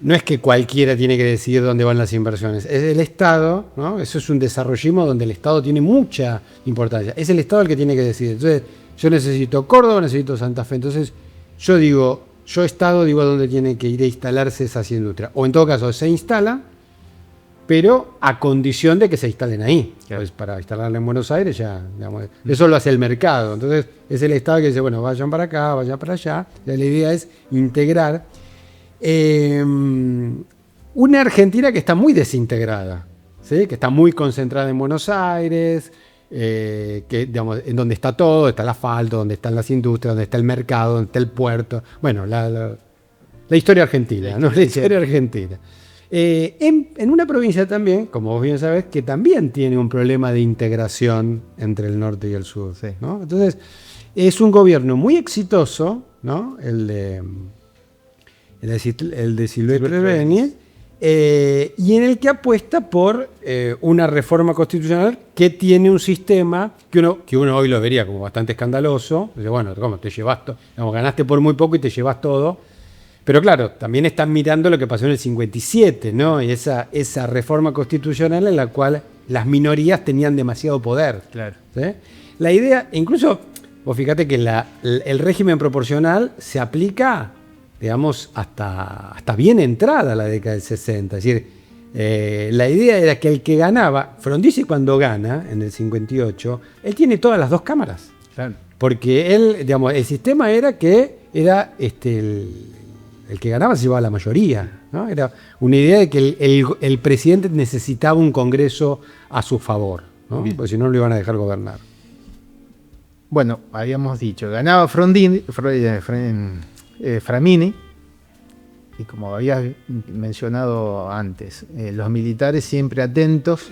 S2: no es que cualquiera tiene que decidir dónde van las inversiones, es el Estado, ¿no? Eso es un desarrollismo donde el Estado tiene mucha importancia. Es el Estado el que tiene que decidir. Entonces, yo necesito Córdoba, necesito Santa Fe. Entonces, yo Estado digo a dónde tiene que ir a instalarse esas industrias. O en todo caso, se instala, pero a condición de que se instalen ahí.
S1: Claro.
S2: Pues para instalarla en Buenos Aires ya, digamos, eso lo hace el mercado. Entonces, es el Estado que dice, bueno, vayan para acá, vayan para allá. La idea es integrar una Argentina que está muy desintegrada, ¿sí? Que está muy concentrada en Buenos Aires, que, digamos, en donde está todo, está el asfalto, donde están las industrias, donde está el mercado, donde está el puerto. Bueno, la historia argentina, ¿no? La historia argentina. En una provincia también, como vos bien sabés, que también tiene un problema de integración entre el norte y el sur,
S1: Sí.
S2: ¿no? Entonces, es un gobierno muy exitoso, ¿no? El de Silvestre Beni, y en el que apuesta por una reforma constitucional que tiene un sistema que uno hoy lo vería como bastante escandaloso. Dice, bueno, ¿cómo te llevas todo? Ganaste por muy poco y te llevas todo. Pero claro, también están mirando lo que pasó en el 57, ¿no? Y esa reforma constitucional en la cual las minorías tenían demasiado poder.
S1: Claro.
S2: ¿Sí? La idea, incluso, vos fíjate que el régimen proporcional se aplica, digamos, hasta bien entrada la década del 60. Es decir, la idea era que el que ganaba, Frondizi cuando gana, en el 58, él tiene todas las 2 cámaras.
S1: Claro.
S2: Porque él, digamos, el sistema era que era el que ganaba se llevaba la mayoría, ¿no? Era una idea de que el presidente necesitaba un Congreso a su favor, ¿no? Porque si no lo iban a dejar gobernar.
S1: Bueno, habíamos dicho, ganaba Framini, y como habías mencionado antes, los militares siempre atentos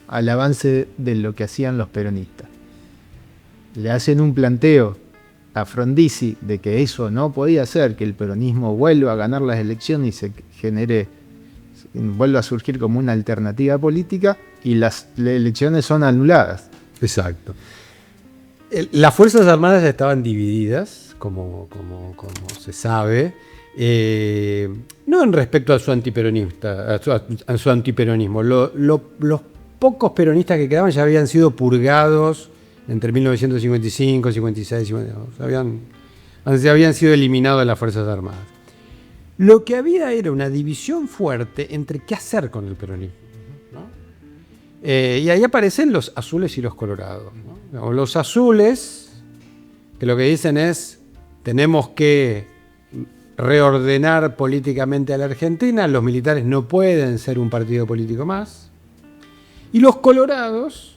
S1: al avance de lo que hacían los peronistas. Le hacen un planteo a Frondizi de que eso no podía ser, que el peronismo vuelva a ganar las elecciones y vuelva a surgir como una alternativa política, y las elecciones son anuladas.
S2: Exacto. Las Fuerzas Armadas estaban divididas, como se sabe, no en respecto a su a su antiperonismo. Los pocos peronistas que quedaban ya habían sido purgados entre 1955, 56, 52. Habían sido eliminados de las Fuerzas Armadas. Lo que había era una división fuerte entre qué hacer con el peronismo, ¿no? Y ahí aparecen los azules y los colorados, ¿no? Los azules, que lo que dicen es, tenemos que reordenar políticamente a la Argentina, los militares no pueden ser un partido político más. Y los colorados,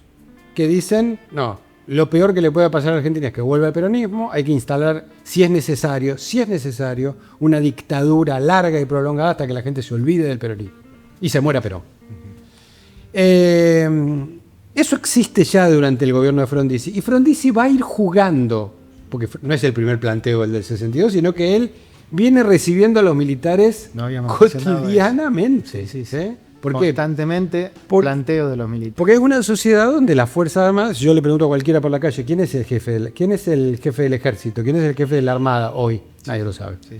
S2: que dicen, no, lo peor que le puede pasar a la Argentina es que vuelva el peronismo, hay que instalar, si es necesario, una dictadura larga y prolongada hasta que la gente se olvide del peronismo y se muera Perón. Eso existe ya durante el gobierno de Frondizi, y Frondizi va a ir jugando, porque no es el primer planteo el del 62, sino que él viene recibiendo a los militares cotidianamente.
S1: Sí.
S2: Constantemente
S1: planteo de los militares.
S2: Porque es una sociedad donde las Fuerzas Armadas, yo le pregunto a cualquiera por la calle, ¿quién es el jefe del ejército? ¿Quién es el jefe de la Armada hoy? Nadie lo sabe. Sí.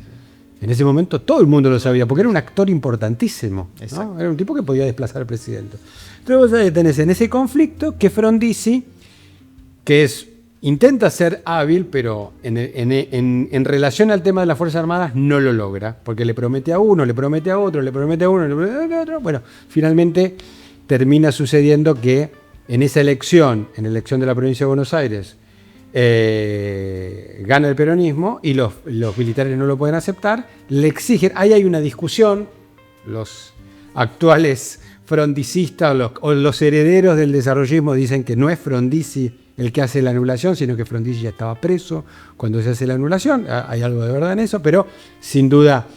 S2: En ese momento todo el mundo lo sabía, porque era un actor importantísimo, ¿no? Era un tipo que podía desplazar al presidente. Entonces vos tenés en ese conflicto que Frondizi, que intenta ser hábil, pero en relación al tema de las Fuerzas Armadas no lo logra, porque le promete a uno, le promete a otro, le promete a uno, le promete a otro. Bueno, finalmente termina sucediendo que en esa elección, en la elección de la provincia de Buenos Aires, gana el peronismo y los militares no lo pueden aceptar, le exigen, ahí hay una discusión, los actuales frondicistas o los herederos del desarrollismo dicen que no es Frondizi el que hace la anulación, sino que Frondizi ya estaba preso cuando se hace la anulación. Hay algo de verdad en eso, pero sin duda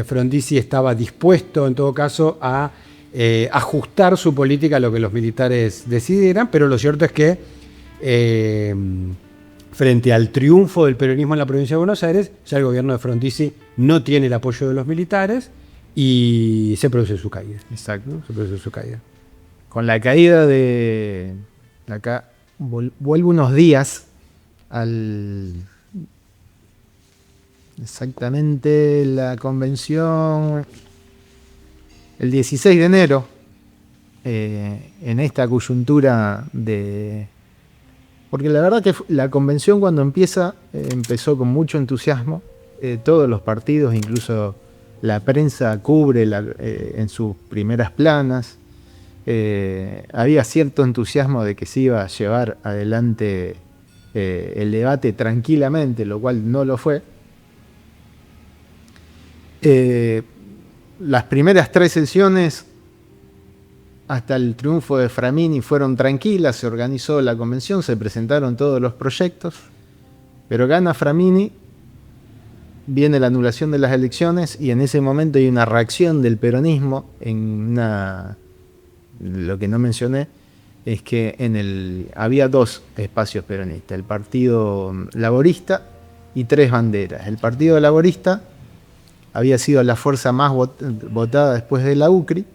S2: Frondizi estaba dispuesto en todo caso a ajustar su política a lo que los militares decidieran, pero lo cierto es que frente al triunfo del peronismo en la provincia de Buenos Aires, ya el gobierno de Frondizi no tiene el apoyo de los militares y se produce su caída.
S1: Exacto.
S2: ¿No? Se produce su caída.
S1: Con la caída de... Acá vuelvo unos días exactamente la convención, el 16 de enero, en esta coyuntura de... Porque la verdad que la convención cuando empezó con mucho entusiasmo, todos los partidos, incluso la prensa cubre en sus primeras planas. Había cierto entusiasmo de que se iba a llevar adelante el debate tranquilamente, lo cual no lo fue. Las primeras 3 sesiones hasta el triunfo de Framini fueron tranquilas, se organizó la convención, se presentaron todos los proyectos, pero gana Framini, viene la anulación de las elecciones y en ese momento hay una reacción del peronismo lo que no mencioné es que había 2 espacios peronistas, el Partido Laborista y 3 banderas. El Partido Laborista había sido la fuerza más votada después de la UCRI,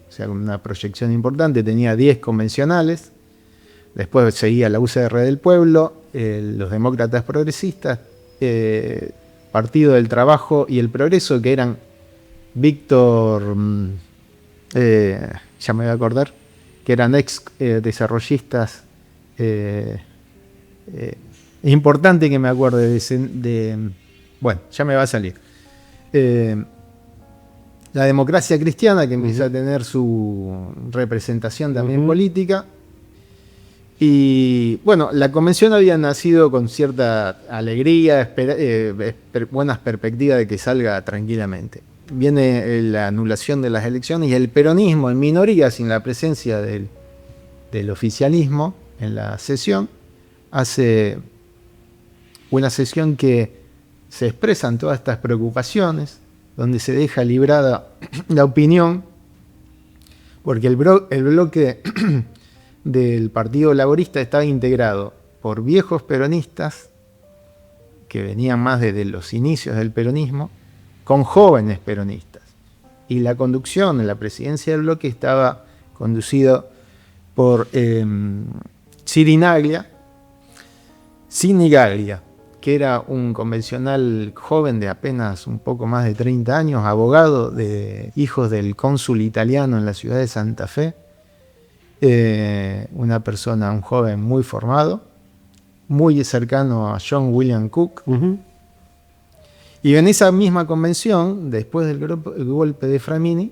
S1: o sea, con una proyección importante, tenía 10 convencionales, después seguía la UCR del Pueblo, los Demócratas Progresistas, Partido del Trabajo y el Progreso, que eran Víctor... ya me voy a acordar, que eran ex desarrollistas. Es importante que me acuerde bueno, ya me va a salir. La Democracia Cristiana, que empieza a tener su representación también política. Y bueno, la convención había nacido con cierta alegría, buenas perspectivas de que salga tranquilamente. Viene la anulación de las elecciones y el peronismo en minoría, sin la presencia del oficialismo en la sesión, hace una sesión que se expresan todas estas preocupaciones, donde se deja librada la opinión, porque el bloque del Partido Laborista estaba integrado por viejos peronistas que venían más desde los inicios del peronismo, con jóvenes peronistas. Y la conducción en la presidencia del bloque estaba conducido por Cirinaglia, Sinigaglia, que era un convencional joven de apenas un poco más de 30 años, abogado de hijos del cónsul italiano en la ciudad de Santa Fe, un joven muy formado, muy cercano a John William Cook. Y en esa misma convención, después del golpe de Framini,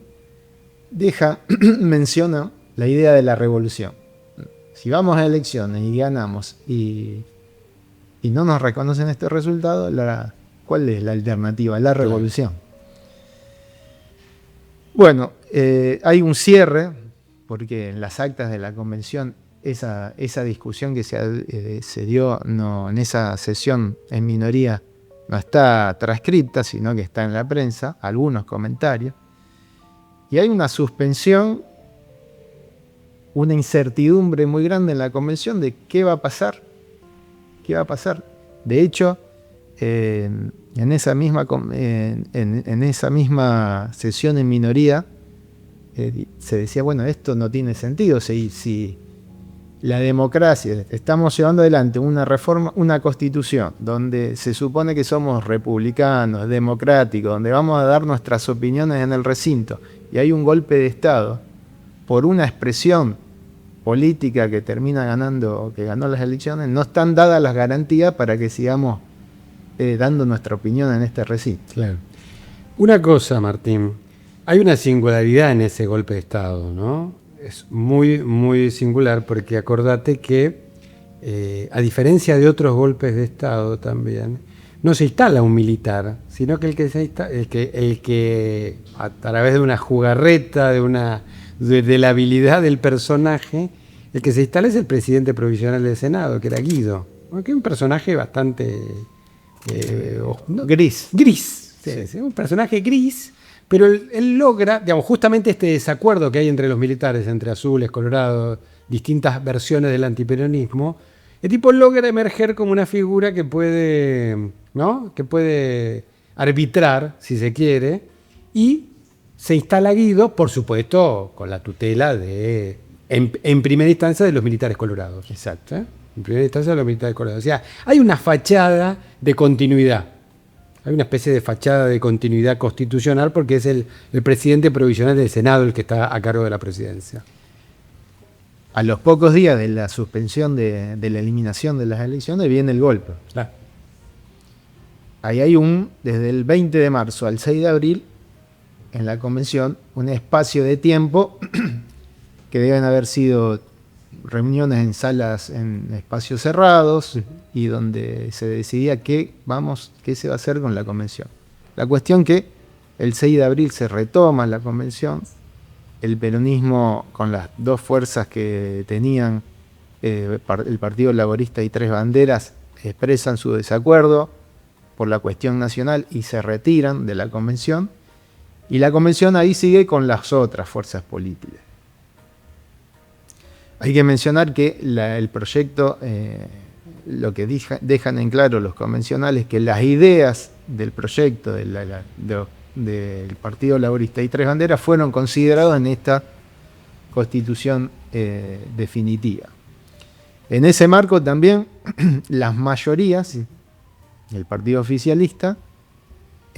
S1: menciona la idea de la revolución. Si vamos a elecciones y ganamos y no nos reconocen este resultado, ¿cuál es la alternativa? La revolución. Bueno, hay un cierre, porque en las actas de la convención esa discusión que se dio en esa sesión en minoría no está transcripta, sino que está en la prensa, algunos comentarios, y hay una suspensión, una incertidumbre muy grande en la convención de qué va a pasar. De hecho, en esa misma sesión en minoría se decía, bueno, esto no tiene sentido. Si la democracia, estamos llevando adelante una reforma, una constitución, donde se supone que somos republicanos, democráticos, donde vamos a dar nuestras opiniones en el recinto, y hay un golpe de Estado por una expresión política que termina ganando, que ganó las elecciones, no están dadas las garantías para que sigamos dando nuestra opinión en este recinto.
S2: Claro. Una cosa, Martín, hay una singularidad en ese golpe de Estado, ¿no? Es muy, muy singular, porque acordate que, a diferencia de otros golpes de Estado también, no se instala un militar, sino que el que a través de una jugarreta, de la habilidad del personaje, el que se instala es el presidente provisional del Senado, que era Guido, que es un personaje bastante
S1: gris.
S2: Sí. Un personaje gris, pero él logra, digamos, justamente este desacuerdo que hay entre los militares, entre azules, colorados, distintas versiones del antiperonismo. El tipo logra emerger como una figura que puede, ¿no?, que puede arbitrar, si se quiere, y se instala Guido, por supuesto, con la tutela en primera instancia de los militares colorados.
S1: Exacto.
S2: En primera instancia de los militares colorados. O sea, hay una fachada de continuidad. Hay una especie de fachada de continuidad constitucional, porque es el presidente provisional del Senado el que está a cargo de la presidencia.
S1: A los pocos días de la suspensión de la eliminación de las elecciones viene el golpe.
S2: Claro.
S1: Ahí hay desde el 20 de marzo al 6 de abril, en la convención, un espacio de tiempo que deben haber sido reuniones en salas, en espacios cerrados, y donde se decidía qué se va a hacer con la convención. La cuestión que el 6 de abril se retoma la convención, el peronismo, con las dos fuerzas que tenían, el Partido Laborista y Tres Banderas, expresan su desacuerdo por la cuestión nacional y se retiran de la convención, y la convención ahí sigue con las otras fuerzas políticas. Hay que mencionar que el proyecto, lo que dejan en claro los convencionales, que las ideas del proyecto del Partido Laborista y Tres Banderas fueron considerados en esta constitución definitiva. En ese marco también las mayorías del Partido Oficialista,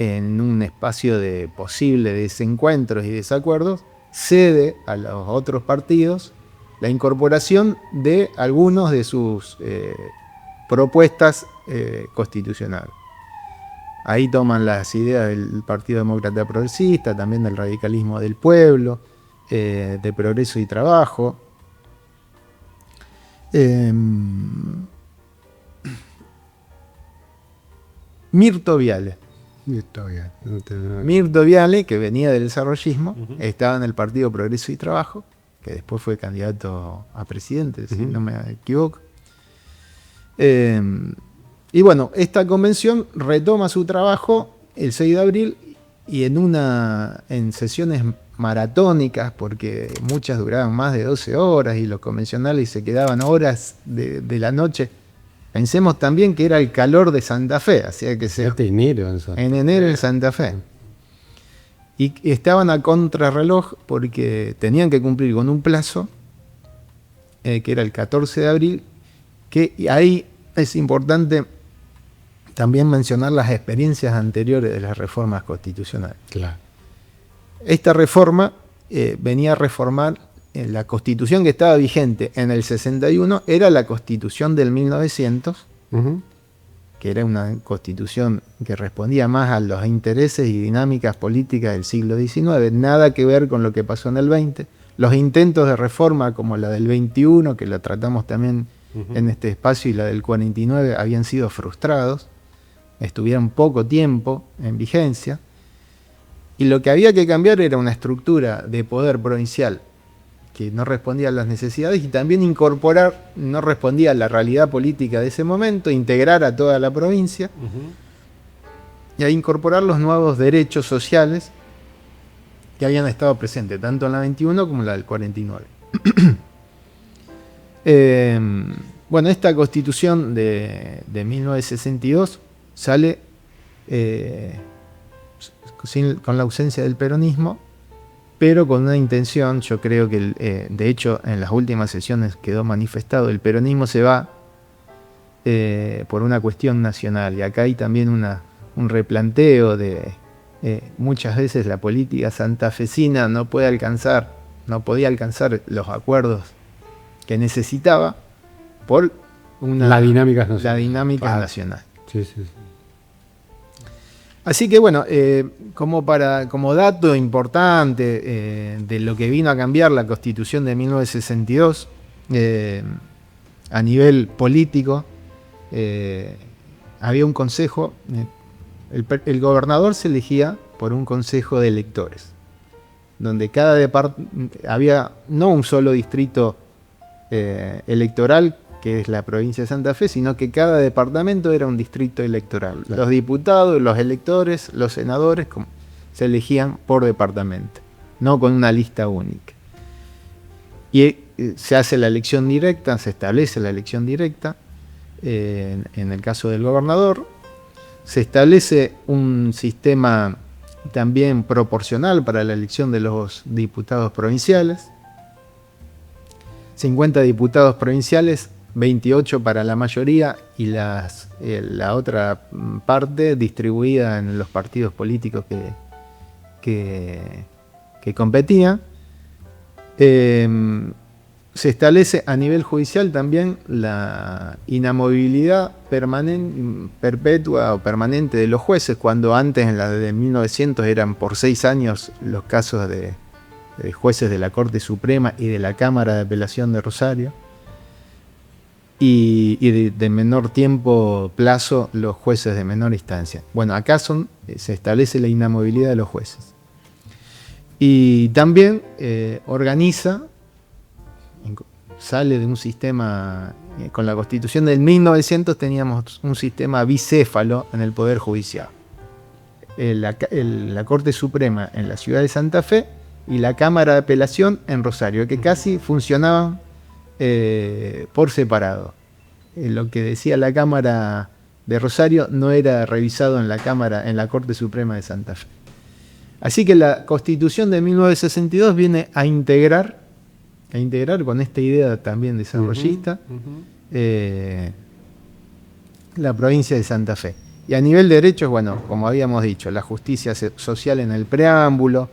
S1: en un espacio de posible desencuentros y desacuerdos, cede a los otros partidos la incorporación de algunos de sus propuestas constitucionales. Ahí toman las ideas del Partido Demócrata Progresista, también del radicalismo del pueblo, de Progreso y Trabajo. Mirto Viale, que venía del desarrollismo, estaba en el Partido Progreso y Trabajo, que después fue candidato a presidente, si no me equivoco. Y bueno, esta convención retoma su trabajo el 6 de abril y en sesiones maratónicas, porque muchas duraban más de 12 horas y los convencionales se quedaban horas de la noche. Pensemos también que era el calor de Santa Fe, así que en enero en Santa Fe. Y estaban a contrarreloj porque tenían que cumplir con un plazo, que era el 14 de abril, que ahí es importante también mencionar las experiencias anteriores de las reformas constitucionales.
S2: Claro.
S1: Esta reforma venía a reformar la constitución que estaba vigente en el 61, era la constitución del 1900, que era una constitución que respondía más a los intereses y dinámicas políticas del siglo XIX, nada que ver con lo que pasó en el 20. Los intentos de reforma como la del 21, que la tratamos también en este espacio, y la del 49 habían sido frustrados, estuvieron poco tiempo en vigencia, y lo que había que cambiar era una estructura de poder provincial que no respondía a las necesidades y también incorporar, no respondía a la realidad política de ese momento, integrar a toda la provincia y a incorporar los nuevos derechos sociales que habían estado presentes, tanto en la 21 como en la del 49. Bueno, esta constitución de 1962 sale con la ausencia del peronismo, pero con una intención. Yo creo que, de hecho, en las últimas sesiones quedó manifestado, el peronismo se va por una cuestión nacional, y acá hay también un replanteo de muchas veces la política santafesina no podía alcanzar los acuerdos que necesitaba por
S2: la dinámica
S1: nacional.
S2: Sí, sí, sí.
S1: Así que bueno, como dato importante de lo que vino a cambiar la Constitución de 1962 a nivel político, había un consejo, el gobernador se elegía por un consejo de electores, donde había no un solo distrito electoral, que es la provincia de Santa Fe, sino que cada departamento era un distrito electoral. Claro. Los diputados, los electores, los senadores se elegían por departamento, no con una lista única. Y se hace la elección directa, se establece la elección directa, en el caso del gobernador. Se establece un sistema también proporcional para la elección de los diputados provinciales. 50 diputados provinciales, 28 para la mayoría, y la otra parte distribuida en los partidos políticos que competían. Se establece a nivel judicial también la inamovilidad perpetua o permanente de los jueces, cuando antes, en la de 1900, eran por 6 años los casos de jueces de la Corte Suprema y de la Cámara de Apelación de Rosario, y de menor plazo los jueces de menor instancia. Bueno, acá se establece la inamovilidad de los jueces. Y también sale de un sistema, con la Constitución del 1900 teníamos un sistema bicéfalo en el Poder Judicial. La Corte Suprema en la ciudad de Santa Fe y la Cámara de Apelación en Rosario, que casi funcionaban por separado. Lo que decía la Cámara de Rosario no era revisado en la Corte Suprema de Santa Fe. Así que la Constitución de 1962 viene a integrar con esta idea también desarrollista la provincia de Santa Fe. Y a nivel de derechos, bueno, como habíamos dicho, la justicia social en el preámbulo,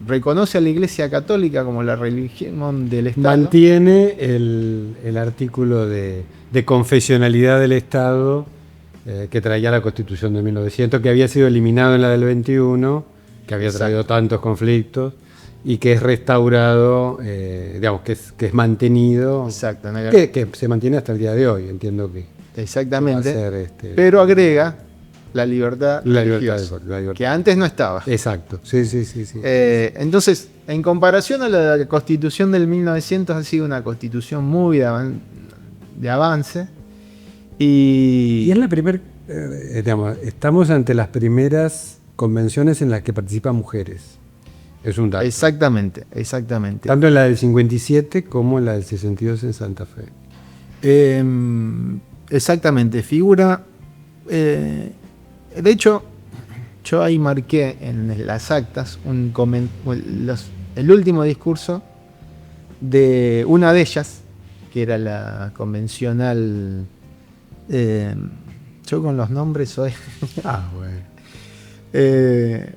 S1: reconoce a la Iglesia Católica como la religión del Estado.
S2: Mantiene el artículo de confesionalidad del Estado que traía la Constitución de 1900, que había sido eliminado en la del 21, que había traído tantos conflictos, y que es restaurado, digamos, que es mantenido.
S1: Exacto.
S2: Que se mantiene hasta el día de hoy, entiendo que.
S1: Exactamente.
S2: Que va a ser,
S1: pero agrega la libertad religiosa, que antes no estaba.
S2: Exacto. Sí.
S1: Entonces, en comparación a la Constitución del 1900, ha sido una Constitución muy de avance. Y
S2: es la primera, digamos, estamos ante las primeras convenciones en las que participan mujeres. Es un dato.
S1: Exactamente.
S2: Tanto en la del 57 como en la del 62 en Santa Fe.
S1: Exactamente. Figura. De hecho, yo ahí marqué en las actas el último discurso de una de ellas, que era la convencional. Yo con los nombres soy.
S2: Bueno.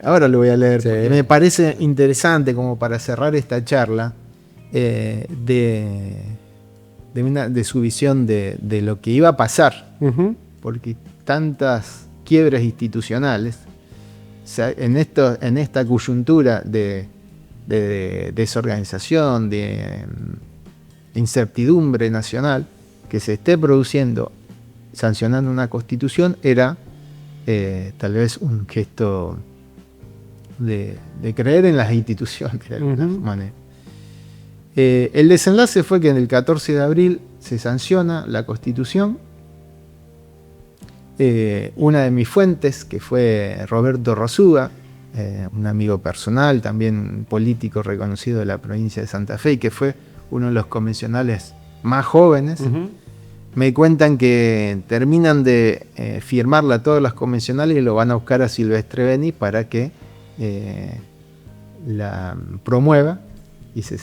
S1: Ahora lo voy a leer,
S2: Sí.
S1: porque me parece interesante como para cerrar esta charla de su visión de lo que iba a pasar, porque tantas quiebres institucionales, en esta coyuntura de desorganización, de incertidumbre nacional, que se esté produciendo, sancionando una constitución, era tal vez un gesto de creer en las instituciones de alguna manera. El desenlace fue que en el 14 de abril se sanciona la Constitución. Una de mis fuentes, que fue Roberto Rosuga, un amigo personal, también político reconocido de la provincia de Santa Fe, y que fue uno de los convencionales más jóvenes, me cuentan que terminan de firmarla todos los convencionales y lo van a buscar a Silvestre Beni para que la promueva y se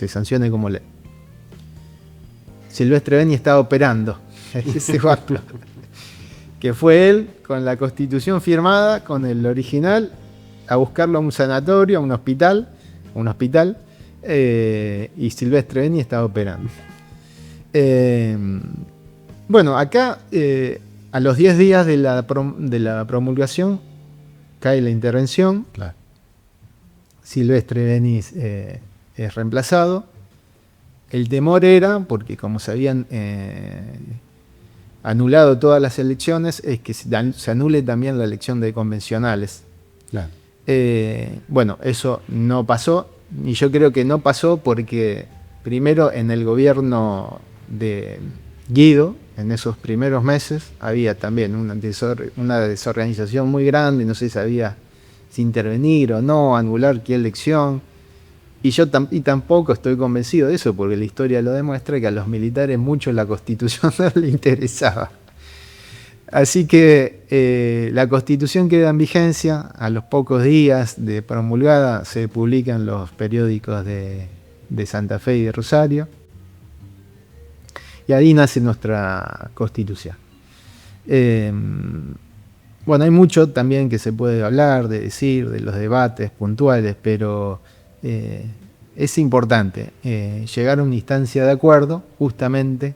S1: sancione como ley. Silvestre Beni estaba operando ese barco, que fue él con la Constitución firmada, con el original, a buscarlo a un sanatorio, a un hospital, y Silvestre Beni estaba operando. Bueno, acá a los 10 días de la promulgación cae la intervención.
S2: Claro.
S1: Silvestre Beni es reemplazado. El temor era, porque como se habían anulado todas las elecciones, es que se anule también la elección de convencionales.
S2: Claro.
S1: Bueno, eso no pasó, y yo creo que no pasó porque primero en el gobierno de Guido, en esos primeros meses, había también una desorganización muy grande, no se sabía si intervenir o no, anular qué elección. Y yo tampoco estoy convencido de eso, porque la historia lo demuestra, que a los militares mucho la Constitución no le interesaba. Así que la Constitución queda en vigencia. A los pocos días de promulgada se publican los periódicos de Santa Fe y de Rosario. Y ahí nace nuestra Constitución. Bueno, hay mucho también que se puede hablar, de decir, de los debates puntuales, pero es importante llegar a una instancia de acuerdo, justamente.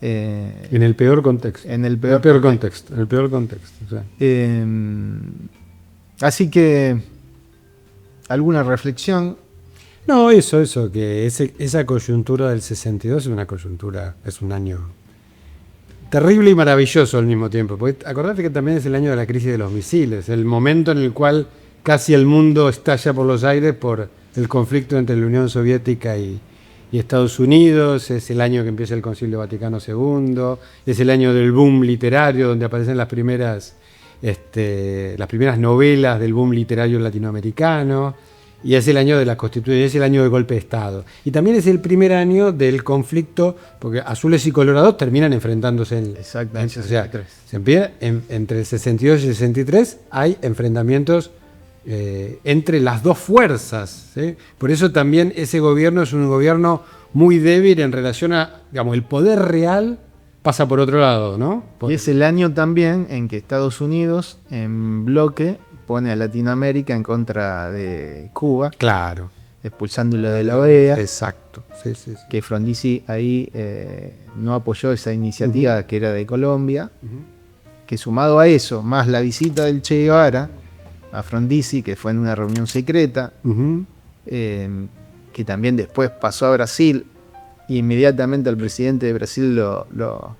S2: En el peor contexto.
S1: En el peor
S2: contexto. O sea.
S1: Así que, ¿alguna reflexión?
S2: No, eso, que esa coyuntura del 62 es una coyuntura, es un año terrible y maravilloso al mismo tiempo. Porque acordate que también es el año de la crisis de los misiles, el momento en el cual casi el mundo estalla por los aires por el conflicto entre la Unión Soviética y Estados Unidos. Es el año que empieza el Concilio Vaticano II, es el año del boom literario, donde aparecen las primeras novelas del boom literario latinoamericano. Y es el año de la Constitución, es el año del golpe de Estado. Y también es el primer año del conflicto, porque azules y colorados terminan enfrentándose
S1: Exactamente.
S2: O sea, se empieza entre el 62 y el 63 hay enfrentamientos entre las dos fuerzas, ¿sí? Por eso también ese gobierno es un gobierno muy débil en relación a, digamos, el poder real pasa por otro lado, ¿no?
S1: Y es el año también en que Estados Unidos, en bloque, pone a Latinoamérica en contra de Cuba.
S2: Claro.
S1: Expulsándolo de la OEA.
S2: Exacto. Sí.
S1: Que Frondizi ahí no apoyó esa iniciativa que era de Colombia. Que sumado a eso, más la visita del Che Guevara a Frondizi, que fue en una reunión secreta, que también después pasó a Brasil, y inmediatamente al presidente de Brasil lo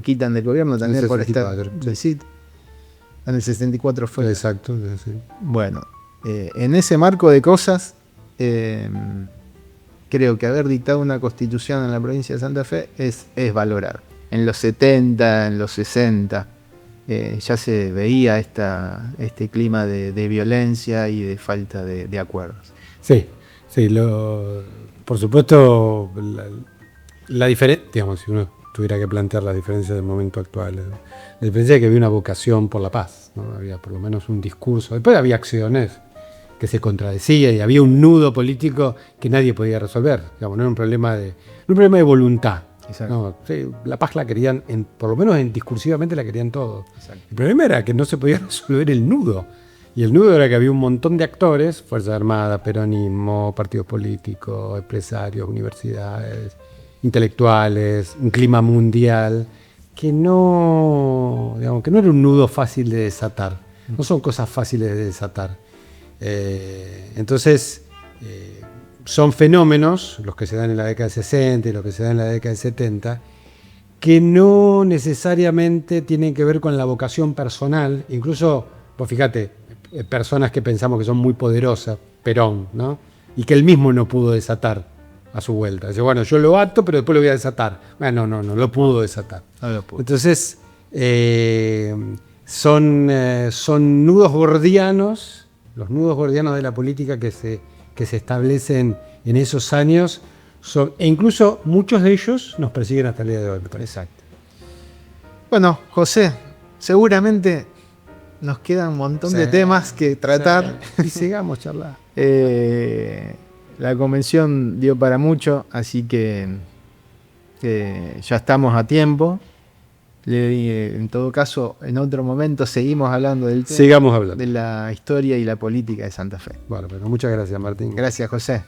S1: quitan del gobierno también por esta visita. En el 64 fue.
S2: Exacto, sí.
S1: Bueno, en ese marco de cosas, creo que haber dictado una constitución en la provincia de Santa Fe es valorar. En los 70, en los 60, ya se veía este clima de violencia y de falta de acuerdos.
S2: Sí. Por supuesto, la diferencia, digamos, si uno tuviera que plantear las diferencias del momento actual, la diferencia es que había una vocación por la paz, ¿no? Había por lo menos un discurso. Después había acciones que se contradecían y había un nudo político que nadie podía resolver. Digamos, no era un problema de voluntad. No, sí, la paz la querían, por lo menos discursivamente la querían todos. Exacto. El problema era que no se podía resolver el nudo. Y el nudo era que había un montón de actores, Fuerza Armada, peronismo, partidos políticos, empresarios, universidades, intelectuales, un clima mundial, que no era un nudo fácil de desatar. No son cosas fáciles de desatar. Entonces, son fenómenos, los que se dan en la década del 60 y los que se dan en la década del 70, que no necesariamente tienen que ver con la vocación personal. Incluso, pues fíjate, personas que pensamos que son muy poderosas, Perón, ¿no? Y que él mismo no pudo desatar a su vuelta. Dice, bueno, yo lo ato, pero después lo voy a desatar. Bueno, no lo pudo desatar.
S1: No lo pudo.
S2: Entonces, son nudos gordianos, los nudos gordianos de la política que se establecen en esos años, e incluso muchos de ellos nos persiguen hasta el día de hoy, me parece.
S1: Exacto. Bueno, José, seguramente nos quedan un montón de temas que tratar.
S2: Y sigamos charlando.
S1: La convención dio para mucho, así que ya estamos a tiempo. En todo caso, en otro momento seguimos hablando del tema.
S2: Sigamos hablando
S1: De la historia y la política de Santa Fe.
S2: Bueno, pero muchas gracias, Martín.
S1: Gracias, José.